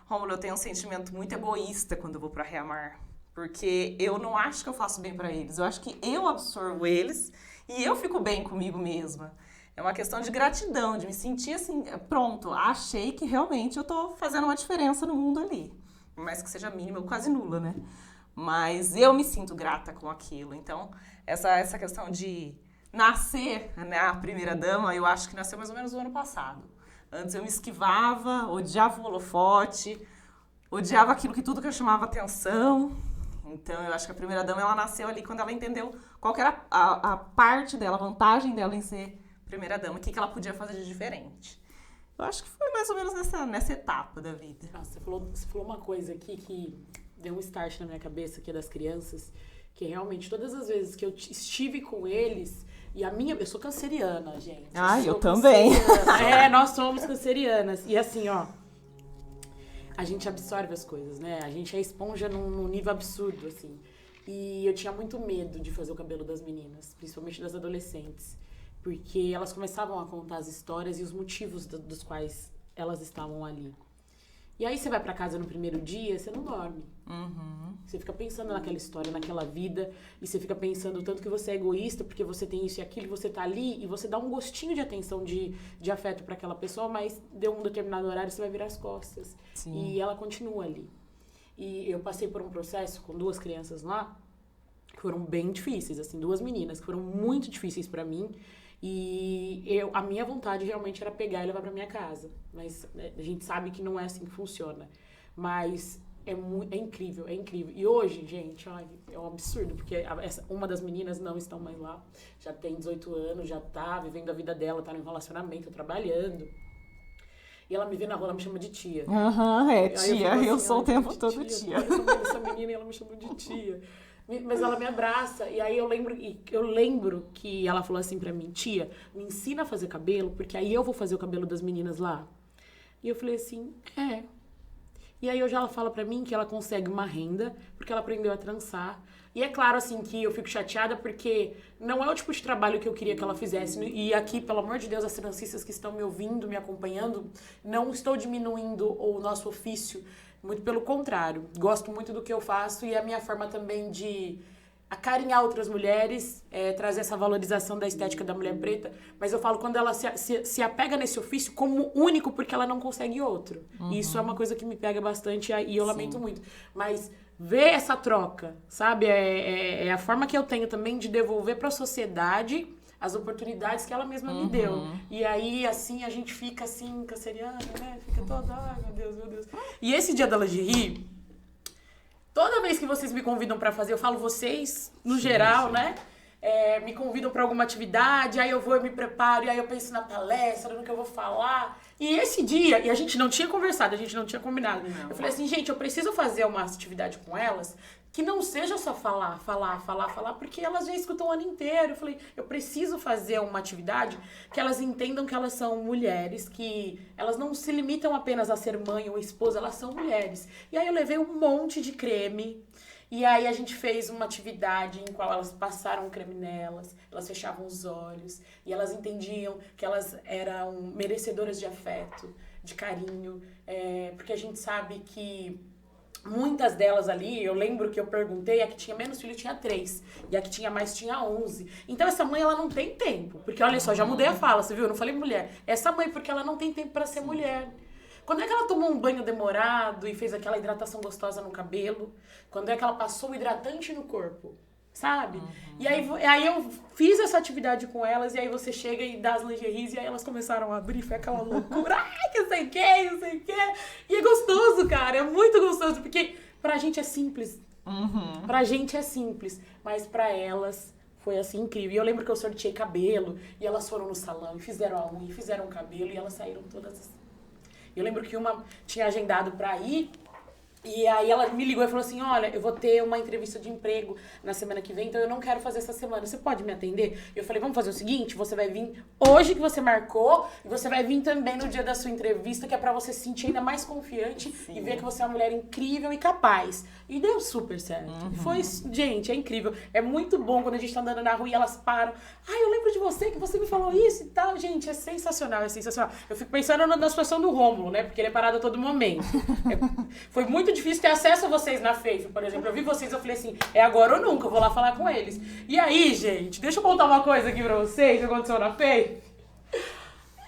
Rômulo, eu tenho um sentimento muito egoísta quando eu vou pra Reamar. Porque eu não acho que eu faço bem pra eles. Eu acho que eu absorvo eles e eu fico bem comigo mesma. é uma questão de gratidão, de me sentir assim, pronto, achei que realmente eu tô fazendo uma diferença no mundo ali. Por mais que seja mínima ou quase nula, né? Mas eu me sinto grata com aquilo. Então, essa questão de nascer, né, a primeira dama, eu acho que nasceu mais ou menos no ano passado. Antes eu me esquivava, odiava o holofote, odiava tudo que eu chamava atenção. Então, eu acho que a primeira dama, ela nasceu ali quando ela entendeu qual que era a parte dela, a vantagem dela em ser primeira dama, o que ela podia fazer de diferente. Eu acho que foi mais ou menos nessa etapa da vida. Nossa, você falou uma coisa aqui que deu um start na minha cabeça, que é das crianças, que realmente todas as vezes que eu estive com eles, eu sou canceriana, gente. Eu também. Nós somos cancerianas. E assim, ó, a gente absorve as coisas, né? A gente é esponja num nível absurdo, assim. E eu tinha muito medo de fazer o cabelo das meninas, principalmente das adolescentes. Porque elas começavam a contar as histórias e os motivos dos quais elas estavam ali. E aí você vai pra casa no primeiro dia, você não dorme. Você fica pensando naquela história, naquela vida, e você fica pensando o tanto que você é egoísta, porque você tem isso e aquilo, e você tá ali, e você dá um gostinho de atenção, de afeto pra aquela pessoa, mas deu um determinado horário, você vai virar as costas. Sim. E ela continua ali. E eu passei por um processo com 2 crianças lá, que foram bem difíceis, assim, 2 meninas, que foram muito difíceis pra mim. E a minha vontade realmente era pegar e levar pra minha casa. Mas a gente sabe que não é assim que funciona. Mas é incrível, é incrível. E hoje, gente, é um absurdo, porque uma das meninas não estão mais lá. Já tem 18 anos, já tá vivendo a vida dela, tá no relacionamento, trabalhando. E ela me vê na rua, ela me chama de tia. Tia. Eu sou o tempo todo tia. Essa menina, ela me chama de tia. Mas ela me abraça, e aí eu lembro que ela falou assim pra mim: tia, me ensina a fazer cabelo, porque aí eu vou fazer o cabelo das meninas lá. E eu falei assim, E aí hoje ela fala pra mim que ela consegue uma renda, porque ela aprendeu a trançar. E é claro, assim, que eu fico chateada, porque não é o tipo de trabalho que eu queria que ela fizesse. E aqui, pelo amor de Deus, as trancistas que estão me ouvindo, me acompanhando, não estou diminuindo o nosso ofício. Muito pelo contrário, gosto muito do que eu faço e é a minha forma também de acarinhar outras mulheres, trazer essa valorização da estética da mulher preta, mas eu falo quando ela se apega nesse ofício como único porque ela não consegue outro. E isso é uma coisa que me pega bastante e eu lamento muito. Mas ver essa troca, sabe? É a forma que eu tenho também de devolver para a sociedade as oportunidades que ela mesma me deu. E aí, assim, a gente fica assim, canceriana, né? Fica toda, ai, meu Deus, meu Deus. E esse dia da lingerie, toda vez que vocês me convidam pra fazer, eu falo vocês, no geral, né? Me convidam pra alguma atividade, aí eu vou e me preparo, e aí eu penso na palestra, no que eu vou falar. E esse dia, e a gente não tinha conversado, a gente não tinha combinado. Eu falei assim, gente, eu preciso fazer uma atividade com elas que não seja só falar, porque elas já escutam o ano inteiro. Eu falei, eu preciso fazer uma atividade que elas entendam que elas são mulheres, que elas não se limitam apenas a ser mãe ou esposa, elas são mulheres. E aí eu levei um monte de creme, e aí a gente fez uma atividade em qual elas passaram creme nelas, elas fechavam os olhos, e elas entendiam que elas eram merecedoras de afeto, de carinho, porque a gente sabe que muitas delas ali, eu lembro que eu perguntei, a que tinha menos filho tinha 3, e a que tinha mais tinha 11. Então essa mãe, ela não tem tempo, porque olha só, já mudei a fala, você viu? Eu não falei mulher. Essa mãe, porque ela não tem tempo pra ser mulher. Quando é que ela tomou um banho demorado e fez aquela hidratação gostosa no cabelo? Quando é que ela passou o hidratante no corpo? Sabe? E aí eu fiz essa atividade com elas, e aí você chega e dá as lingeries, e aí elas começaram a abrir, foi aquela loucura, ai, que eu sei o que. E é gostoso, cara, é muito gostoso, porque pra gente é simples. Pra gente é simples, mas pra elas foi assim incrível. E eu lembro que eu sorteei cabelo, e elas foram no salão, e fizeram a unha, e fizeram o cabelo, e elas saíram todas assim. Eu lembro que uma tinha agendado pra ir, e aí ela me ligou e falou assim, olha, eu vou ter uma entrevista de emprego na semana que vem, então eu não quero fazer essa semana, você pode me atender? Eu falei, vamos fazer o seguinte, você vai vir hoje que você marcou, e você vai vir também no dia da sua entrevista, que é pra você se sentir ainda mais confiante e ver que você é uma mulher incrível e capaz. E deu super certo. Foi, gente, é incrível. É muito bom quando a gente tá andando na rua e elas param. Ai, eu lembro de você, que você me falou isso e tal. Gente, é sensacional, é sensacional. Eu fico pensando na situação do Rômulo, né? Porque ele é parado a todo momento. Foi muito difícil ter acesso a vocês na FEIF, por exemplo. Eu vi vocês, eu falei assim, é agora ou nunca, eu vou lá falar com eles. E aí, gente, deixa eu contar uma coisa aqui pra vocês, que aconteceu na FEIF.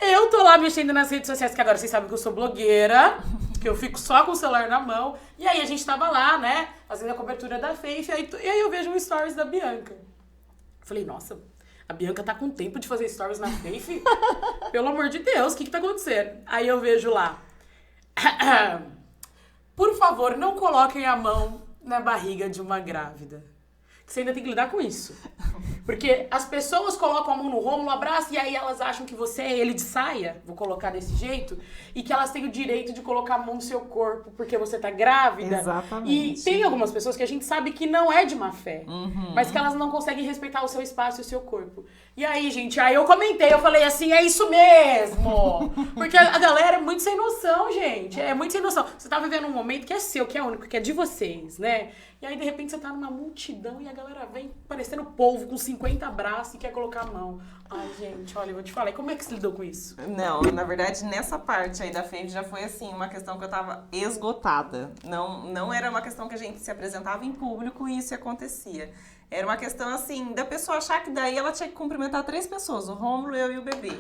Eu tô lá mexendo nas redes sociais, que agora vocês sabem que eu sou blogueira, que eu fico só com o celular na mão. E aí a gente tava lá, né, fazendo a cobertura da Faith, e aí eu vejo um stories da Bianca. Falei, nossa, a Bianca tá com tempo de fazer stories na Faith? Pelo amor de Deus, o que tá acontecendo? Aí eu vejo lá. Por favor, não coloquem a mão na barriga de uma grávida. Você ainda tem que lidar com isso. Porque as pessoas colocam a mão no Rômulo, abraçam, e aí elas acham que você é ele de saia, vou colocar desse jeito, e que elas têm o direito de colocar a mão no seu corpo porque você tá grávida. Exatamente. E tem algumas pessoas que a gente sabe que não é de má fé, mas que elas não conseguem respeitar o seu espaço e o seu corpo. E aí, gente, aí eu comentei, eu falei assim, é isso mesmo! Porque a galera é muito sem noção, gente, é muito sem noção. Você tá vivendo um momento que é seu, que é único, que é de vocês, né? E aí, de repente, você tá numa multidão e a galera vem parecendo polvo com 50 braços e quer colocar a mão. Ai, gente, olha, eu vou te falar. E como é que você lidou com isso? Não, na verdade, nessa parte aí da Faith já foi, assim, uma questão que eu tava esgotada. Não era uma questão que a gente se apresentava em público e isso acontecia. Era uma questão, assim, da pessoa achar que daí ela tinha que cumprimentar 3 pessoas, o Rômulo, eu e o bebê.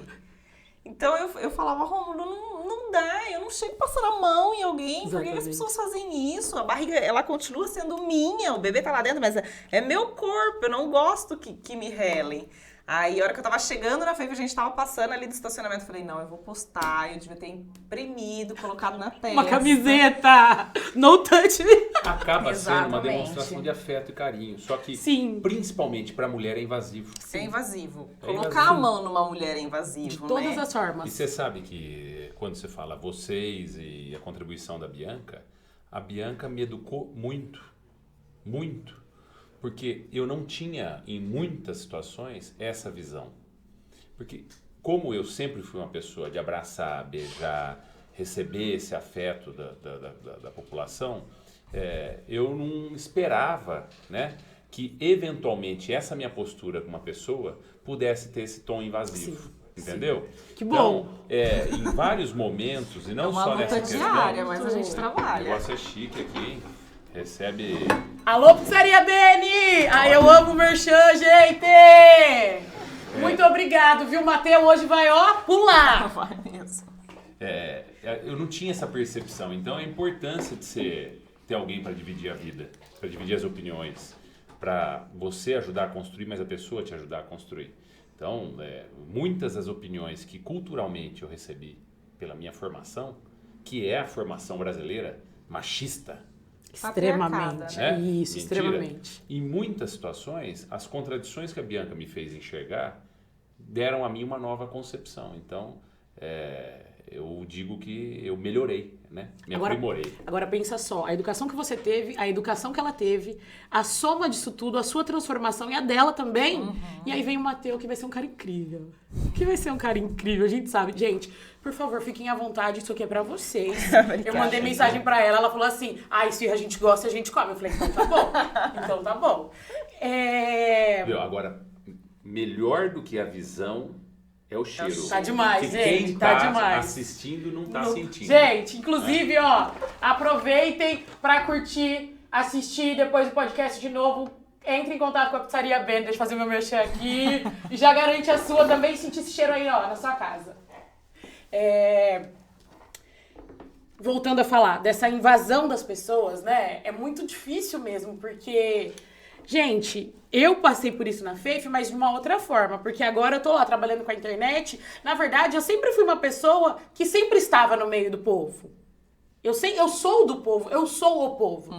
Então eu falava, Rômulo, não dá, eu não chego passando a mão em alguém, por que as pessoas fazem isso? A barriga, ela continua sendo minha, o bebê tá lá dentro, mas é meu corpo, eu não gosto que me relem. Aí, a hora que eu tava chegando na Faith, a gente tava passando ali do estacionamento, eu falei, não, eu vou postar, eu devia ter imprimido, colocado na testa. Uma camiseta! No touch me! Acaba sendo uma Exatamente. demonstração de afeto e carinho. Só que, Sim. principalmente pra mulher, é invasivo. É invasivo. É Colocar invasivo. a mão numa mulher é invasivo, De todas né? as formas. E você sabe que quando você fala vocês e a contribuição da Bianca, a Bianca me educou muito, muito. Porque eu não tinha, em muitas situações, essa visão. Porque como eu sempre fui uma pessoa de abraçar, beijar, receber esse afeto da população, eu não esperava, né, que eventualmente essa minha postura com uma pessoa pudesse ter esse tom invasivo. Sim. Entendeu? Que bom. Então, em vários momentos, e não É uma só luta nessa questão... diária, mas a gente O trabalha. negócio é chique aqui, hein? Recebe... Alô, Pizzaria Beni! Ai, eu amo o merchan, gente! Muito obrigado, viu? O Mateu hoje vai, ó, pular! Vai mesmo. Eu não tinha essa percepção, então a importância de ter alguém para dividir a vida, para dividir as opiniões, para você ajudar a construir, mas a pessoa te ajudar a construir. Então, muitas das opiniões que culturalmente eu recebi pela minha formação, que é a formação brasileira machista, Extremamente. né? Isso, Mentira. extremamente. Em muitas situações, as contradições que a Bianca me fez enxergar deram a mim uma nova concepção. Então, eu digo que eu melhorei, né? Me aprimorei. Agora pensa só, a educação que você teve, a educação que ela teve, a soma disso tudo, a sua transformação e a dela também. E aí vem o Mateu, que vai ser um cara incrível. Que vai ser um cara incrível, a gente sabe. Gente, por favor, fiquem à vontade, isso aqui é pra vocês. Eu mandei mensagem pra ela, ela falou assim, se a gente gosta, a gente come. Eu falei, então tá bom. Então tá bom. Viu? Agora, melhor do que a visão é o cheiro. Tá demais, que gente, quem tá tá demais. assistindo não tá sentindo. Gente, inclusive, ó, aproveitem pra curtir, assistir depois do podcast de novo. Entre em contato com a Pizzaria Ben, deixa eu fazer meu merchan aqui. E já garante a sua também, sentir esse cheiro aí, ó, na sua casa. Voltando a falar dessa invasão das pessoas, né? É muito difícil mesmo, porque... Gente, eu passei por isso na Faith, mas de uma outra forma, porque agora eu tô lá trabalhando com a internet. Na verdade, eu sempre fui uma pessoa que sempre estava no meio do povo. Eu sou do povo, eu sou o povo.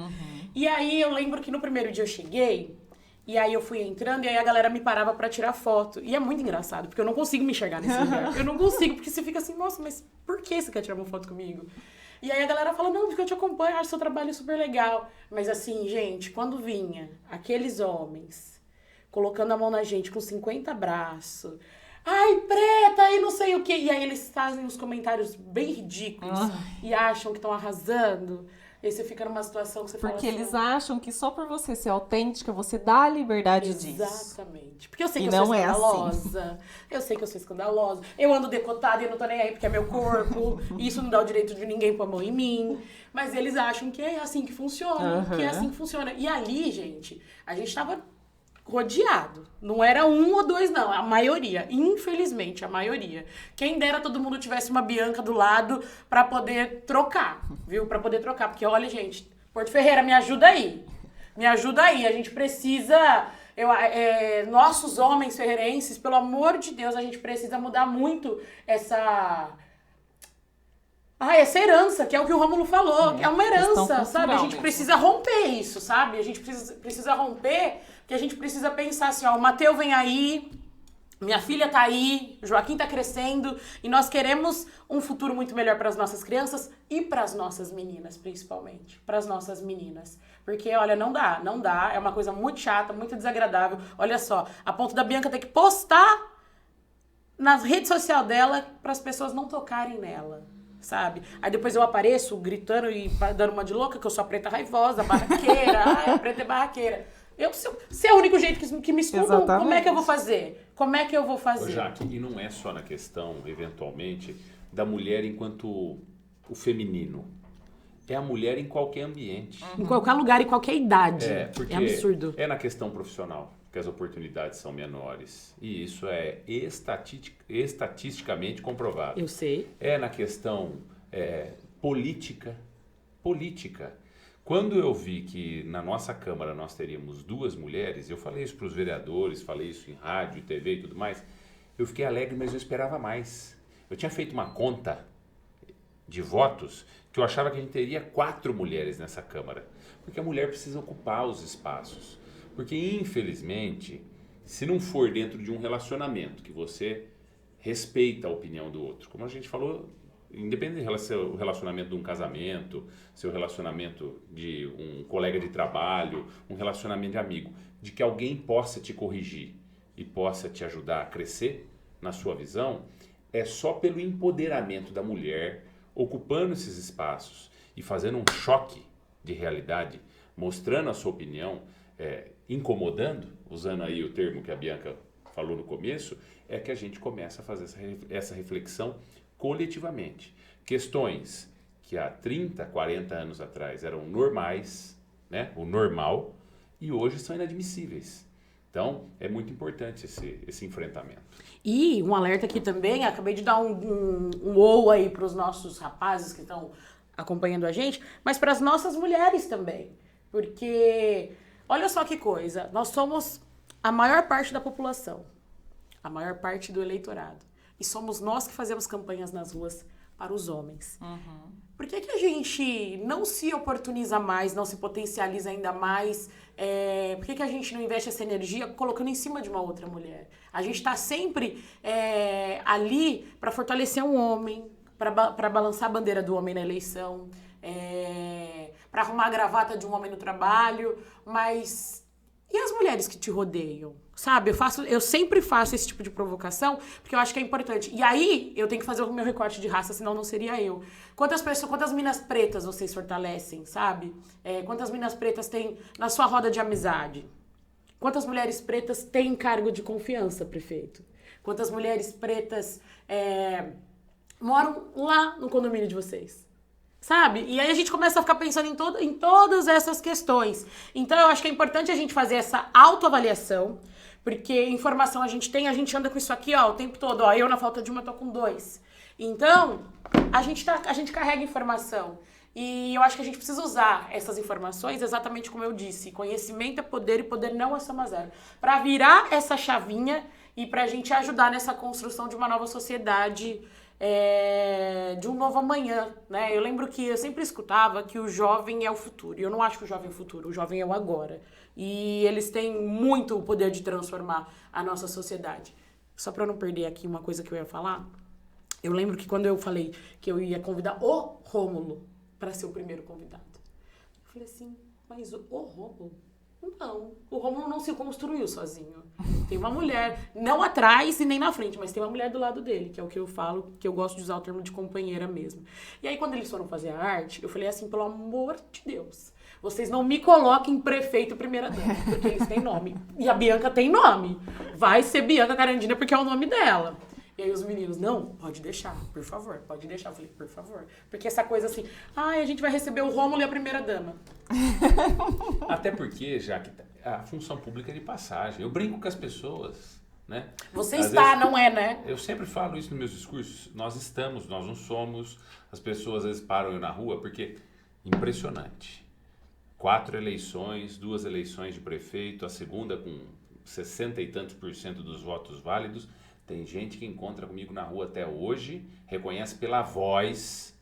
E aí eu lembro que no primeiro dia eu cheguei, e aí eu fui entrando, e aí a galera me parava pra tirar foto. E é muito engraçado, porque eu não consigo me enxergar nesse lugar. Eu não consigo, porque você fica assim, nossa, mas por que você quer tirar uma foto comigo? E aí a galera fala, não, porque eu te acompanho, acho seu trabalho super legal. Mas assim, gente, quando vinha aqueles homens colocando a mão na gente com 50 braços, ai, preta, e não sei o quê. E aí eles fazem uns comentários bem ridículos e acham que estão arrasando. E aí você fica numa situação que você fala Porque assim, eles acham que só por você ser autêntica, você dá a liberdade disso. exatamente. Porque eu sei que E eu sou não é escandalosa. Eu sei que eu sou escandalosa. Eu ando decotada e eu não tô nem aí porque é meu corpo. E isso não dá o direito de ninguém pôr a mão em mim. Mas eles acham que é assim que funciona. Que é assim que funciona. E ali, gente, a gente tava rodeado. Não era um ou dois, não. A maioria. Infelizmente, a maioria. Quem dera todo mundo tivesse uma Bianca do lado pra poder trocar, viu? Pra poder trocar. Porque, olha, gente, Porto Ferreira, me ajuda aí. Me ajuda aí. A gente precisa... nossos homens ferreirenses, pelo amor de Deus, a gente precisa mudar muito essa herança, que é o que o Rômulo falou, que é uma herança, sabe? A gente precisa romper isso, sabe? A gente precisa romper, porque a gente precisa pensar assim, ó, o Mateus vem aí, minha filha tá aí, o Joaquim tá crescendo, e nós queremos um futuro muito melhor para as nossas crianças e para as nossas meninas, principalmente. Para as nossas meninas. Porque, olha, não dá, é uma coisa muito chata, muito desagradável. Olha só, a ponto da Bianca ter que postar nas redes sociais dela para as pessoas não tocarem nela, sabe? Aí depois eu apareço gritando e dando uma de louca, que eu sou a preta raivosa, barraqueira, a preta é barraqueira. Se é o único jeito que me escutam, exatamente. Como é que eu vou fazer? Como é que eu vou fazer? Ô, Jaque, e não é só na questão, eventualmente, da mulher enquanto o feminino. É a mulher em qualquer ambiente. Em qualquer lugar, em qualquer idade. Porque é absurdo. É na questão profissional que as oportunidades são menores. E isso é estatisticamente comprovado. Eu sei. É na questão política. Quando eu vi que na nossa Câmara nós teríamos 2 mulheres, eu falei isso para os vereadores, falei isso em rádio, TV e tudo mais, eu fiquei alegre, mas eu esperava mais. Eu tinha feito uma conta de votos que eu achava que a gente teria 4 mulheres nessa Câmara. Porque a mulher precisa ocupar os espaços. Porque, infelizmente, se não for dentro de um relacionamento que você respeita a opinião do outro, como a gente falou, independente do seu relacionamento de um casamento, seu relacionamento de um colega de trabalho, um relacionamento de amigo, de que alguém possa te corrigir e possa te ajudar a crescer na sua visão, é só pelo empoderamento da mulher, ocupando esses espaços e fazendo um choque de realidade, mostrando a sua opinião, incomodando, usando aí o termo que a Bianca falou no começo, é que a gente começa a fazer essa reflexão coletivamente. Questões que há 30, 40 anos atrás eram normais, né, o normal, e hoje são inadmissíveis. Então, é muito importante esse enfrentamento. E um alerta aqui também, acabei de dar um ou aí para os nossos rapazes que estão acompanhando a gente, mas para as nossas mulheres também. Porque, olha só que coisa, nós somos a maior parte da população, a maior parte do eleitorado. E somos nós que fazemos campanhas nas ruas para os homens. Uhum. Por que a gente não se oportuniza mais, não se potencializa ainda mais? Por que a gente não investe essa energia colocando em cima de uma outra mulher? A gente está sempre ali para fortalecer um homem, para balançar a bandeira do homem na eleição, para arrumar a gravata de um homem no trabalho, mas e as mulheres que te rodeiam? Sabe, eu sempre faço esse tipo de provocação, porque eu acho que é importante. E aí, eu tenho que fazer o meu recorte de raça, senão não seria eu. Quantas minas pretas vocês fortalecem, sabe? Quantas minas pretas tem na sua roda de amizade? Quantas mulheres pretas têm cargo de confiança, prefeito? Quantas mulheres pretas moram lá no condomínio de vocês? Sabe? E aí a gente começa a ficar pensando em todas essas questões. Então, eu acho que é importante a gente fazer essa autoavaliação, porque informação a gente anda com isso aqui, ó, o tempo todo. Ó, eu, na falta de uma, tô com 2. Então, a gente carrega informação. E eu acho que a gente precisa usar essas informações exatamente como eu disse. Conhecimento é poder e poder não é soma zero. Para virar essa chavinha e pra gente ajudar nessa construção de uma nova sociedade, de um novo amanhã, né? Eu lembro que eu sempre escutava que o jovem é o futuro. E eu não acho que o jovem é o futuro, o jovem é o agora. E eles têm muito o poder de transformar a nossa sociedade. Só para eu não perder aqui uma coisa que eu ia falar, eu lembro que quando eu falei que eu ia convidar o Rômulo para ser o primeiro convidado, eu falei assim, mas o Rômulo? Não, o Rômulo não se construiu sozinho. Tem uma mulher, não atrás e nem na frente, mas tem uma mulher do lado dele, que é o que eu falo, que eu gosto de usar o termo de companheira mesmo. E aí, quando eles foram fazer a arte, eu falei assim, pelo amor de Deus, vocês não me coloquem prefeito primeira-dama, porque eles têm nome. E a Bianca tem nome. Vai ser Bianca Carandina porque é o nome dela. E aí os meninos, não, pode deixar, por favor, pode deixar. Eu falei, por favor. Porque essa coisa assim, a gente vai receber o Rômulo e a primeira-dama. Até porque, já que a função pública é de passagem. Eu brinco com as pessoas, né? Você Às está, vezes, não é, né? eu sempre falo isso nos meus discursos. Nós estamos, nós não somos. As pessoas às vezes param eu na rua porque impressionante. 4 eleições, 2 eleições de prefeito, a segunda com 60 e tantos % dos votos válidos. Tem gente que encontra comigo na rua até hoje, reconhece pela voz,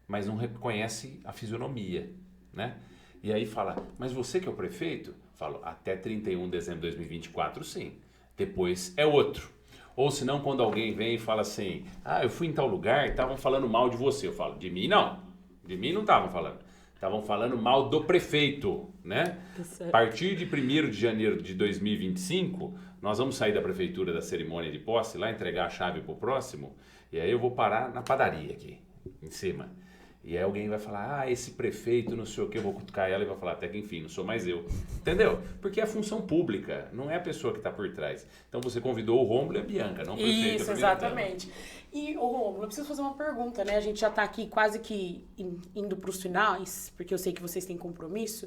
mas não reconhece a fisionomia, né? E aí fala, mas você que é o prefeito? Falo, até 31 de dezembro de 2024, sim. Depois é outro. Ou senão, quando alguém vem e fala assim, eu fui em tal lugar e estavam falando mal de você. Eu falo, de mim não. De mim não estavam falando. Estavam falando mal do prefeito, né? A partir de 1º de janeiro de 2025, nós vamos sair da prefeitura da cerimônia de posse, lá entregar a chave pro próximo, e aí eu vou parar na padaria aqui, em cima. E aí alguém vai falar, esse prefeito, não sei o que, eu vou cutucar ela e vai falar, até que enfim, não sou mais eu. Entendeu? Porque é a função pública, não é a pessoa que está por trás. Então você convidou o Rômulo e a Bianca, não o prefeito. Isso, exatamente. E, Rômulo, eu preciso fazer uma pergunta, né? A gente já está aqui quase que indo para os finais, porque eu sei que vocês têm compromisso.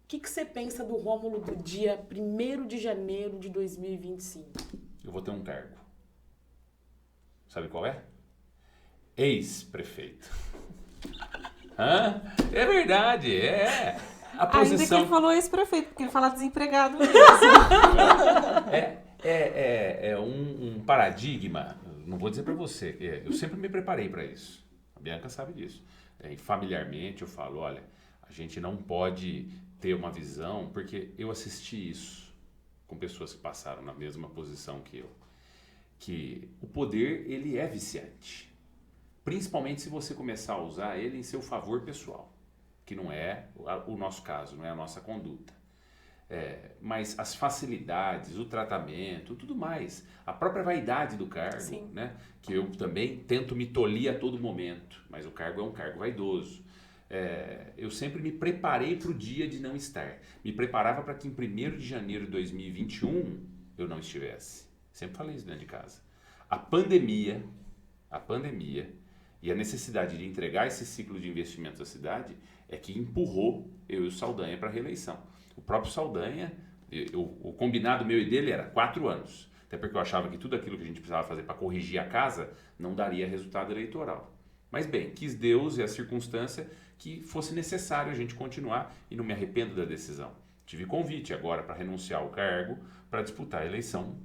O que você pensa do Rômulo do dia 1º de janeiro de 2025? Eu vou ter um cargo. Sabe qual é? Ex-prefeito. É verdade, é. A posição... Ainda que ele falou ex-prefeito, porque ele fala desempregado mesmo. É um paradigma, não vou dizer para você, eu sempre me preparei para isso. A Bianca sabe disso. Familiarmente eu falo, olha, a gente não pode ter uma visão, porque eu assisti isso com pessoas que passaram na mesma posição que eu, que o poder, ele é viciante. Principalmente se você começar a usar ele em seu favor pessoal, que não é o nosso caso, não é a nossa conduta. Mas as facilidades, o tratamento, tudo mais, a própria vaidade do cargo, né? Que eu também tento me tolir a todo momento, mas o cargo é um cargo vaidoso. Eu sempre me preparei para o dia de não estar. Me preparava para que em 1º de janeiro de 2021 eu não estivesse. Sempre falei isso dentro de casa. A pandemia e a necessidade de entregar esse ciclo de investimentos à cidade é que empurrou eu e o Saldanha para a reeleição. O próprio Saldanha, o combinado meu e dele era 4 anos. Até porque eu achava que tudo aquilo que a gente precisava fazer para corrigir a casa não daria resultado eleitoral. Mas bem, quis Deus e a circunstância que fosse necessário a gente continuar e não me arrependo da decisão. Tive convite agora para renunciar ao cargo para disputar a eleição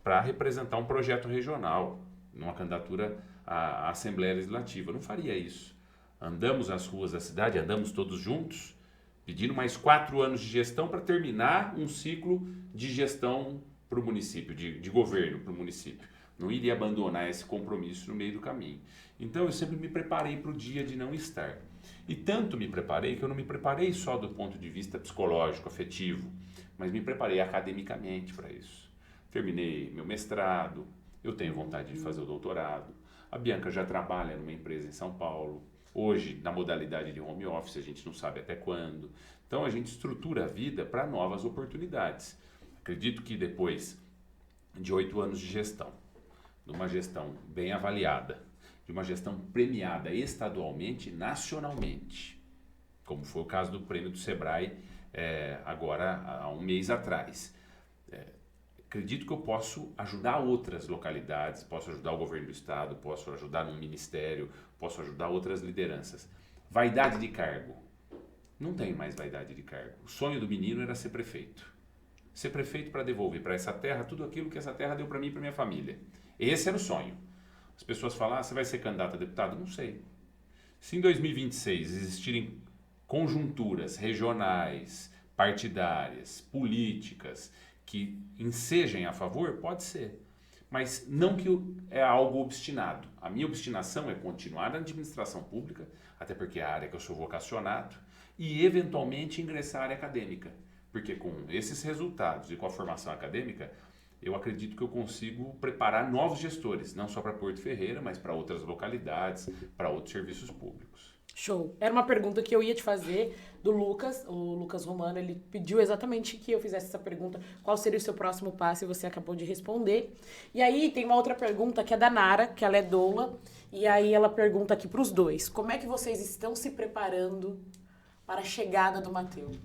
para representar um projeto regional, numa candidatura à Assembleia Legislativa. Eu não faria isso. Andamos nas ruas da cidade, andamos todos juntos, pedindo mais 4 anos de gestão para terminar um ciclo de gestão para o município, de governo para o município. Não iria abandonar esse compromisso no meio do caminho. Então eu sempre me preparei para o dia de não estar. E tanto me preparei que eu não me preparei só do ponto de vista psicológico, afetivo, mas me preparei academicamente para isso. Terminei meu mestrado, eu tenho vontade de fazer o doutorado. A Bianca já trabalha numa empresa em São Paulo. Hoje, na modalidade de home office, a gente não sabe até quando. Então, a gente estrutura a vida para novas oportunidades. Acredito que depois de 8 anos de gestão, de uma gestão bem avaliada, de uma gestão premiada estadualmente e nacionalmente, como foi o caso do prêmio do Sebrae agora há um mês atrás. Acredito que eu posso ajudar outras localidades, posso ajudar o governo do estado, posso ajudar num ministério, posso ajudar outras lideranças. Vaidade de cargo. Não tenho mais vaidade de cargo. O sonho do menino era ser prefeito. Ser prefeito para devolver para essa terra tudo aquilo que essa terra deu para mim e para minha família. Esse era o sonho. As pessoas falam, você vai ser candidato a deputado? Não sei. Se em 2026 existirem conjunturas regionais, partidárias, políticas, que ensejem a favor, pode ser. Mas não que é algo obstinado. A minha obstinação é continuar na administração pública, até porque é a área que eu sou vocacionado, e eventualmente ingressar à área acadêmica. Porque com esses resultados e com a formação acadêmica, eu acredito que eu consigo preparar novos gestores, não só para Porto Ferreira, mas para outras localidades, para outros serviços públicos. Show. Era uma pergunta que eu ia te fazer do Lucas, o Lucas Romano, ele pediu exatamente que eu fizesse essa pergunta, qual seria o seu próximo passo, e você acabou de responder. E aí tem uma outra pergunta que é da Nara, que ela é doula, e aí ela pergunta aqui para os dois, como é que vocês estão se preparando para a chegada do Matheus?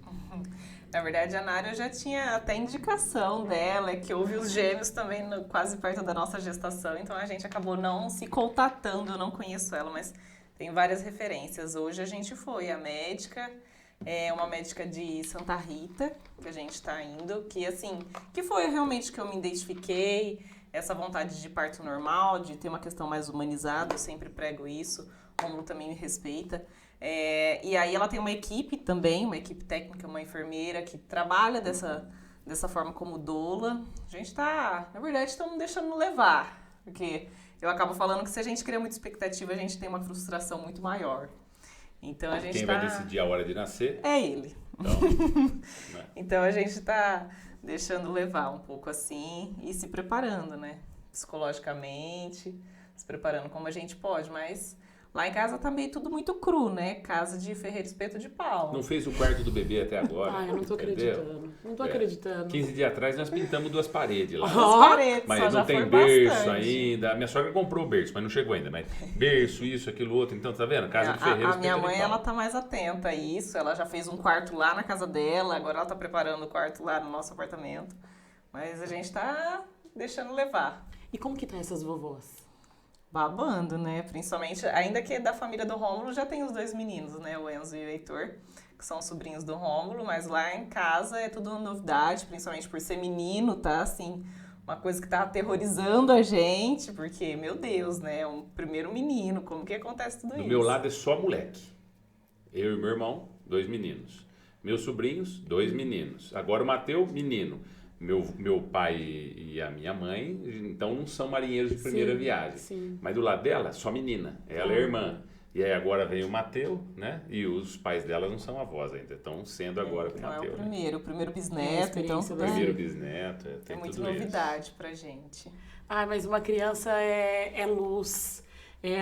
Na verdade, a Nara eu já tinha até indicação dela, que houve os gêmeos também quase perto da nossa gestação, então a gente acabou não se contatando, eu não conheço ela, mas tem várias referências. Hoje a gente foi, a médica, uma médica de Santa Rita, que a gente está indo, que assim, que foi realmente que eu me identifiquei, essa vontade de parto normal, de ter uma questão mais humanizada, eu sempre prego isso, o Rômulo também me respeita. E aí ela tem uma equipe também, uma equipe técnica, uma enfermeira que trabalha dessa forma como doula. A gente tá, na verdade, estamos deixando levar, porque eu acabo falando que se a gente cria muita expectativa, a gente tem uma frustração muito maior. Então a gente Quem vai decidir a hora de nascer? É ele. Então, Então a gente tá deixando levar um pouco assim e se preparando, né? Psicologicamente, se preparando como a gente pode, mas lá em casa tá meio tudo muito cru, né? Casa de ferreiro espeto de pau. não fez o quarto do bebê até agora. Ai, eu não tô entendeu? acreditando. Não tô acreditando. 15 dias atrás nós pintamos 2 paredes lá. As paredes, Mas só não já tem foi berço bastante. ainda. A minha sogra comprou o berço, mas não chegou ainda. Mas berço, isso, aquilo, outro. Então, tá vendo? Casa de ferreiro. A minha espeto de mãe, pau. ela tá mais atenta a isso. Ela já fez um quarto lá na casa dela, agora ela tá preparando o quarto lá no nosso apartamento. Mas a gente tá deixando levar. E como que tá essas vovós? Babando, né? Principalmente, ainda que da família do Rômulo já tem os 2 meninos, né? O Enzo e o Heitor, que são sobrinhos do Rômulo, mas lá em casa é tudo uma novidade, principalmente por ser menino, tá? Assim, uma coisa que tá aterrorizando a gente, porque, meu Deus, né? Um primeiro menino, como que acontece tudo Do isso? meu lado é só moleque. Eu e meu irmão, 2 meninos. Meus sobrinhos, 2 meninos. Agora o Mateus, menino. Meu pai e a minha mãe, então não são marinheiros de primeira Sim, viagem. sim. Mas do lado dela, só menina. Ela é irmã. E aí agora vem o Mateus, né? E os pais dela não são avós ainda. Estão sendo agora com o Então é Mateus. o primeiro É bisneto, a então experiência tudo Primeiro bisneto, é tem muita tudo isso. novidade pra gente. Ai, mas uma criança é luz.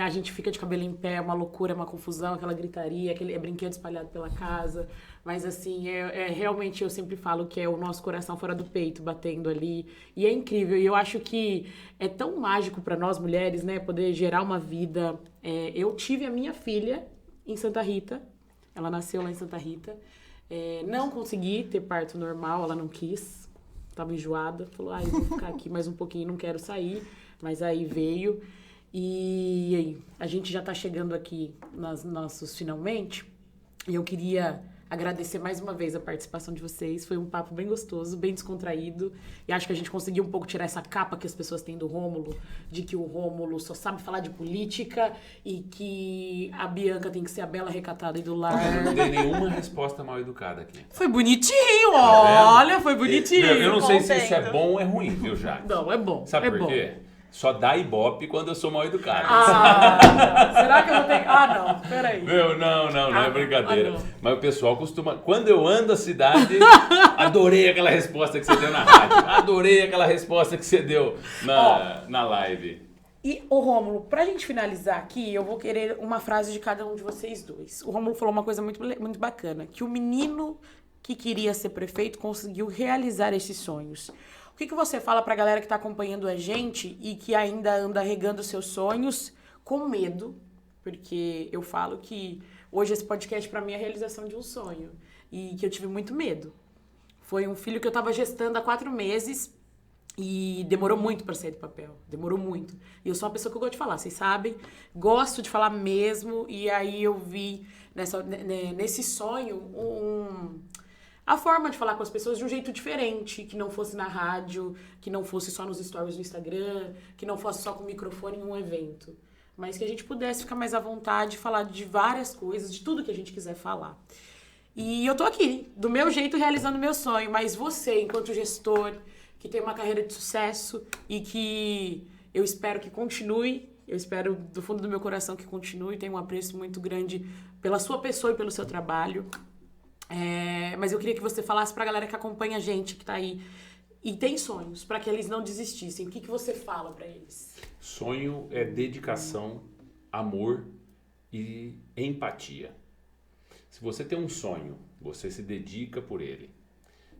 A gente fica de cabelo em pé, é uma loucura, é uma confusão, aquela gritaria, aquele brinquedo espalhado pela casa. Mas assim, realmente eu sempre falo que é o nosso coração fora do peito batendo ali. E é incrível. E eu acho que é tão mágico para nós mulheres, né, poder gerar uma vida. Eu tive a minha filha em Santa Rita. Ela nasceu lá em Santa Rita. Não consegui ter parto normal, ela não quis. Tava enjoada. Falou, eu vou ficar aqui mais um pouquinho, não quero sair. Mas aí veio. E a gente já tá chegando aqui nos nossos finalmente. E eu queria agradecer mais uma vez a participação de vocês. Foi um papo bem gostoso, bem descontraído. E acho que a gente conseguiu um pouco tirar essa capa que as pessoas têm do Rômulo, de que o Rômulo só sabe falar de política e que a Bianca tem que ser a bela recatada e do lar. Eu não dei nenhuma resposta mal educada aqui. Foi bonitinho, Tá olha, foi bonitinho. Eu não sei se isso é Contento. bom ou é ruim, viu, Jaque? Não, é bom. Sabe é por bom. quê? Só dá ibope quando eu sou mal educado. Será que eu vou ter... não, peraí. Meu, não é brincadeira. não. Mas o pessoal costuma... Quando eu ando a cidade, adorei aquela resposta que você deu na rádio. Adorei aquela resposta que você deu na live. E, ô Rômulo, pra gente finalizar aqui, eu vou querer uma frase de cada um de vocês dois. O Rômulo falou uma coisa muito bacana, que o menino que queria ser prefeito conseguiu realizar esses sonhos. O que você fala pra galera que tá acompanhando a gente e que ainda anda regando seus sonhos com medo? Porque eu falo que hoje esse podcast pra mim é a realização de um sonho e que eu tive muito medo. Foi um filho que eu tava gestando há 4 meses e demorou muito pra sair do papel. Demorou muito. E eu sou uma pessoa que eu gosto de falar, vocês sabem. Gosto de falar mesmo. E aí eu vi nesse sonho a forma de falar com as pessoas de um jeito diferente, que não fosse na rádio, que não fosse só nos stories do Instagram, que não fosse só com o microfone em um evento. Mas que a gente pudesse ficar mais à vontade, falar de várias coisas, de tudo que a gente quiser falar. E eu tô aqui, do meu jeito, realizando o meu sonho. Mas você, enquanto gestor, que tem uma carreira de sucesso e que eu espero que continue, eu espero do fundo do meu coração que continue, tenho um apreço muito grande pela sua pessoa e pelo seu trabalho. Mas eu queria que você falasse pra galera que acompanha a gente, que tá aí e tem sonhos, pra que eles não desistissem. O que você fala pra eles? Sonho é dedicação, amor e empatia. Se você tem um sonho, você se dedica por ele.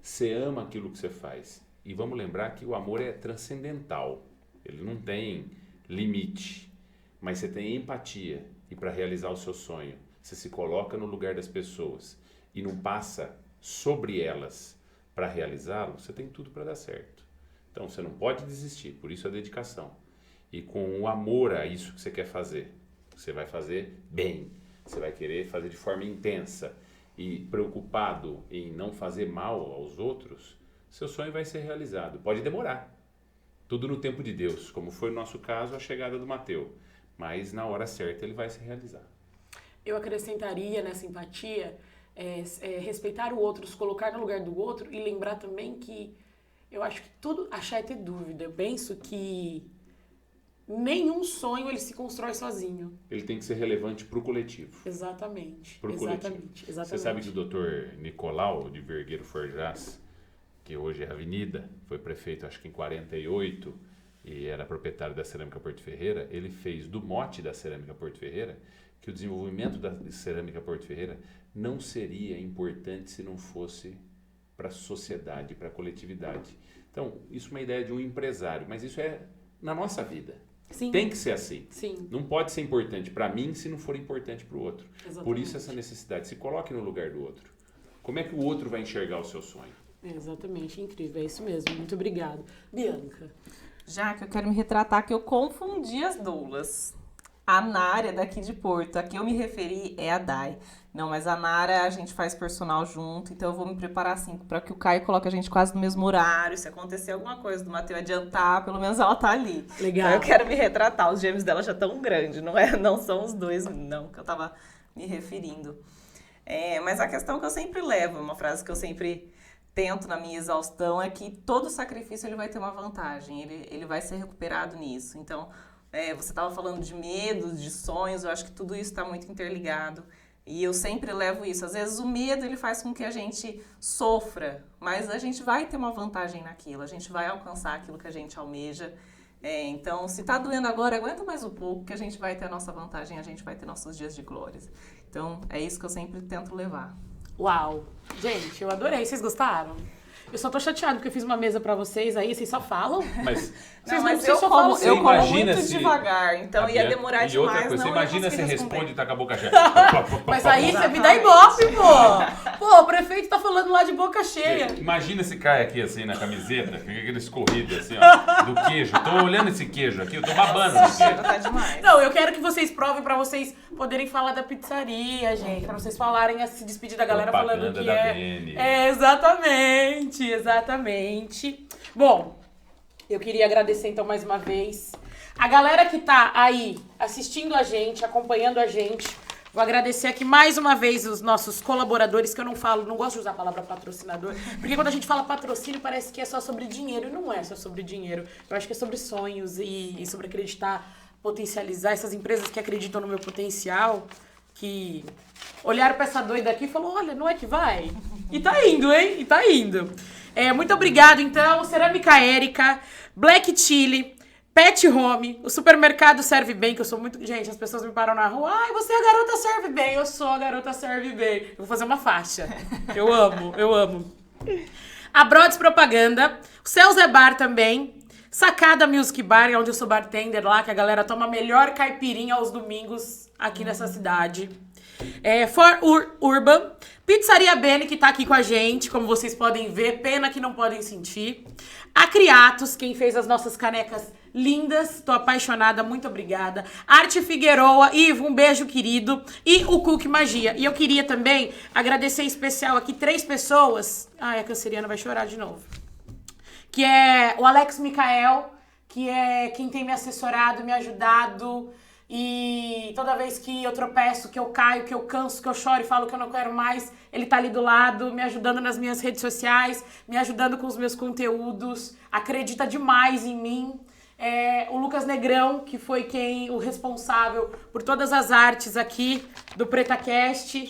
Você ama aquilo que você faz. E vamos lembrar que o amor é transcendental. Ele não tem limite. Mas você tem empatia. E para realizar o seu sonho, você se coloca no lugar das pessoas e não passa sobre elas para realizá-lo, você tem tudo para dar certo. Então você não pode desistir, por isso a dedicação. E com o amor a isso que você quer fazer, você vai fazer bem, você vai querer fazer de forma intensa e preocupado em não fazer mal aos outros, seu sonho vai ser realizado. Pode demorar, tudo no tempo de Deus, como foi no nosso caso a chegada do Mateus, mas na hora certa ele vai se realizar. Eu acrescentaria nessa empatia, respeitar o outro, se colocar no lugar do outro e lembrar também que eu acho que tudo, achar é ter dúvida. Eu penso que nenhum sonho ele se constrói sozinho. Ele tem que ser relevante para o coletivo. Exatamente. Pro coletivo. Você sabe que o Dr. Nicolau de Vergueiro Forjás, que hoje é Avenida, foi prefeito acho que em 48 e era proprietário da Cerâmica Porto Ferreira, ele fez do mote da Cerâmica Porto Ferreira que o desenvolvimento da Cerâmica Porto Ferreira não seria importante se não fosse para a sociedade, para a coletividade. Então, isso é uma ideia de um empresário, mas isso é na nossa vida. Sim. Tem que ser assim. Sim. Não pode ser importante para mim se não for importante para o outro. Exatamente. Por isso essa necessidade. Se coloque no lugar do outro. Como é que o outro vai enxergar o seu sonho? Exatamente, incrível. É isso mesmo. Muito obrigada. Bianca. Já que eu quero me retratar que eu confundi as doulas. A Nara é daqui de Porto. A que eu me referi é a Dai. Não, mas a Nara a gente faz personal junto, então eu vou me preparar assim para que o Caio coloque a gente quase no mesmo horário. Se acontecer alguma coisa do Mateus adiantar, pelo menos ela tá ali. Legal. Então eu quero me retratar. Os gêmeos dela já estão grandes, não são os dois, não, que eu tava me referindo. Mas a questão que eu sempre levo, uma frase que eu sempre tento na minha exaustão, é que todo sacrifício ele vai ter uma vantagem, ele vai ser recuperado nisso. Então, você estava falando de medos, de sonhos, eu acho que tudo isso está muito interligado. E eu sempre levo isso. Às vezes o medo ele faz com que a gente sofra, mas a gente vai ter uma vantagem naquilo, a gente vai alcançar aquilo que a gente almeja. Então, se tá doendo agora, aguenta mais um pouco, que a gente vai ter a nossa vantagem, a gente vai ter nossos dias de glórias. Então, é isso que eu sempre tento levar. Uau! Gente, eu adorei. Vocês gostaram? Eu só tô chateada porque eu fiz uma mesa pra vocês aí, vocês só falam. Mas eu só como, falam eu como imagina muito se- devagar, então ia demorar E outra demais. coisa, Não você ia imagina conseguir você responder. responde e tá com a boca cheia. Mas aí você me dá ibope, pô! Pô, o prefeito tá falando lá de boca cheia. Imagina se cai aqui assim na camiseta, com aquele escorrido assim, ó, do queijo. Tô olhando esse queijo aqui, eu tô babando O esse cheiro queijo. tá demais. Não, eu quero que vocês provem pra vocês poderem falar da pizzaria, gente. Pra vocês falarem, se despedir da galera falando Propaganda que da é... BN. Exatamente. Bom, eu queria agradecer então mais uma vez a galera que tá aí assistindo a gente, acompanhando a gente. Vou agradecer aqui mais uma vez os nossos colaboradores, que eu não gosto de usar a palavra patrocinador, porque quando a gente fala patrocínio parece que é só sobre dinheiro, e não é só sobre dinheiro. Eu acho que é sobre sonhos e sobre acreditar, potencializar essas empresas que acreditam no meu potencial, que olharam pra essa doida aqui e falaram, olha, não é que vai? E tá indo, hein? E tá indo. Muito obrigado, então, Cerâmica Érica, Black Chili, Pet Home, o supermercado Serve Bem, que eu sou muito... Gente, as pessoas me param na rua, ai, você é a garota Serve Bem. Eu sou a garota Serve Bem. Eu vou fazer uma faixa. Eu amo. A Broads Propaganda, o Céus é Bar também, Sacada Music Bar, onde eu sou bartender lá, que a galera toma a melhor caipirinha aos domingos aqui nessa cidade. Urban, Pizzaria Bene, que tá aqui com a gente, como vocês podem ver, pena que não podem sentir. A Criatos, quem fez as nossas canecas lindas, tô apaixonada, muito obrigada. Arte Figueroa, Ivo, um beijo querido. E o Cook Magia. E eu queria também agradecer em especial aqui 3 pessoas. Ai, a canceriana vai chorar de novo. Que é o Alex Micael, que é quem tem me assessorado, me ajudado. E toda vez que eu tropeço, que eu caio, que eu canso, que eu choro e falo que eu não quero mais, ele tá ali do lado, me ajudando nas minhas redes sociais, me ajudando com os meus conteúdos, acredita demais em mim. O Lucas Negrão, que foi o responsável por todas as artes aqui do PretaCast,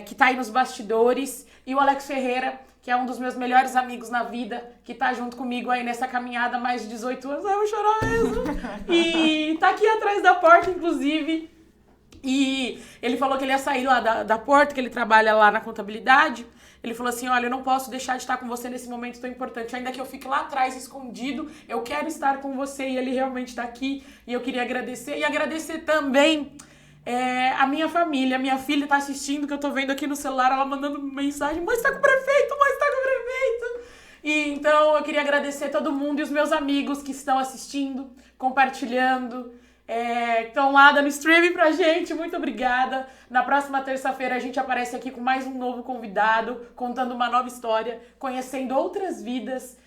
que tá aí nos bastidores. E o Alex Ferreira, que é um dos meus melhores amigos na vida, que tá junto comigo aí nessa caminhada há mais de 18 anos. Ai, eu vou chorar mesmo. E tá aqui atrás da porta, inclusive. E ele falou que ele ia sair lá da porta, que ele trabalha lá na contabilidade. Ele falou assim, olha, eu não posso deixar de estar com você nesse momento tão importante. Ainda que eu fique lá atrás, escondido, eu quero estar com você. E ele realmente tá aqui. E eu queria agradecer. E agradecer também a minha família. Minha filha tá assistindo, que eu tô vendo aqui no celular, ela mandando mensagem, mãe, você tá com o prefeito, mãe, você tá com o prefeito. E então eu queria agradecer todo mundo e os meus amigos que estão assistindo, compartilhando, estão lá dando streaming pra gente, muito obrigada. Na próxima terça-feira a gente aparece aqui com mais um novo convidado, contando uma nova história, conhecendo outras vidas,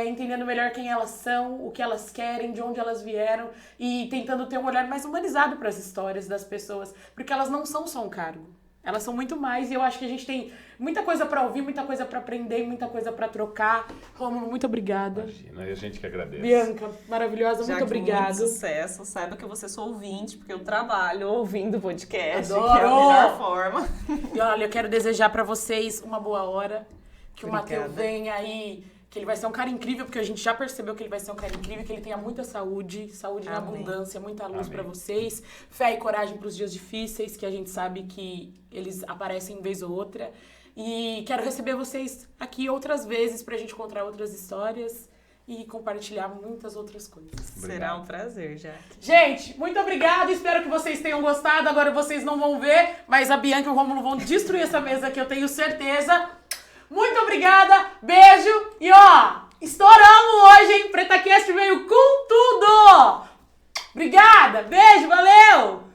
entendendo melhor quem elas são, o que elas querem, de onde elas vieram e tentando ter um olhar mais humanizado para as histórias das pessoas, porque elas não são só um cargo. Elas são muito mais e eu acho que a gente tem muita coisa pra ouvir, muita coisa pra aprender, muita coisa pra trocar. Rômulo, muito obrigada. Imagina, e a gente que agradece. Bianca, maravilhosa, muito obrigada. Muito sucesso. Saiba que você sou ouvinte, porque eu trabalho ouvindo podcast, Adoro! que é a melhor forma. E olha, eu quero desejar pra vocês uma boa hora, que o Obrigada. Matheus venha aí, que ele vai ser um cara incrível, porque a gente já percebeu que ele vai ser um cara incrível, que ele tenha muita saúde na Amém. abundância, muita luz Amém. pra vocês, fé e coragem pros dias difíceis, que a gente sabe que eles aparecem vez ou outra. E quero receber vocês aqui outras vezes pra gente encontrar outras histórias e compartilhar muitas outras coisas. Será um prazer, Jaque. Gente, muito obrigada, espero que vocês tenham gostado. Agora vocês não vão ver, mas a Bianca e o Rômulo vão destruir essa mesa aqui, eu tenho certeza. Muito obrigada, beijo e ó, estouramos hoje, hein? PretaCast veio com tudo! Obrigada, beijo, valeu!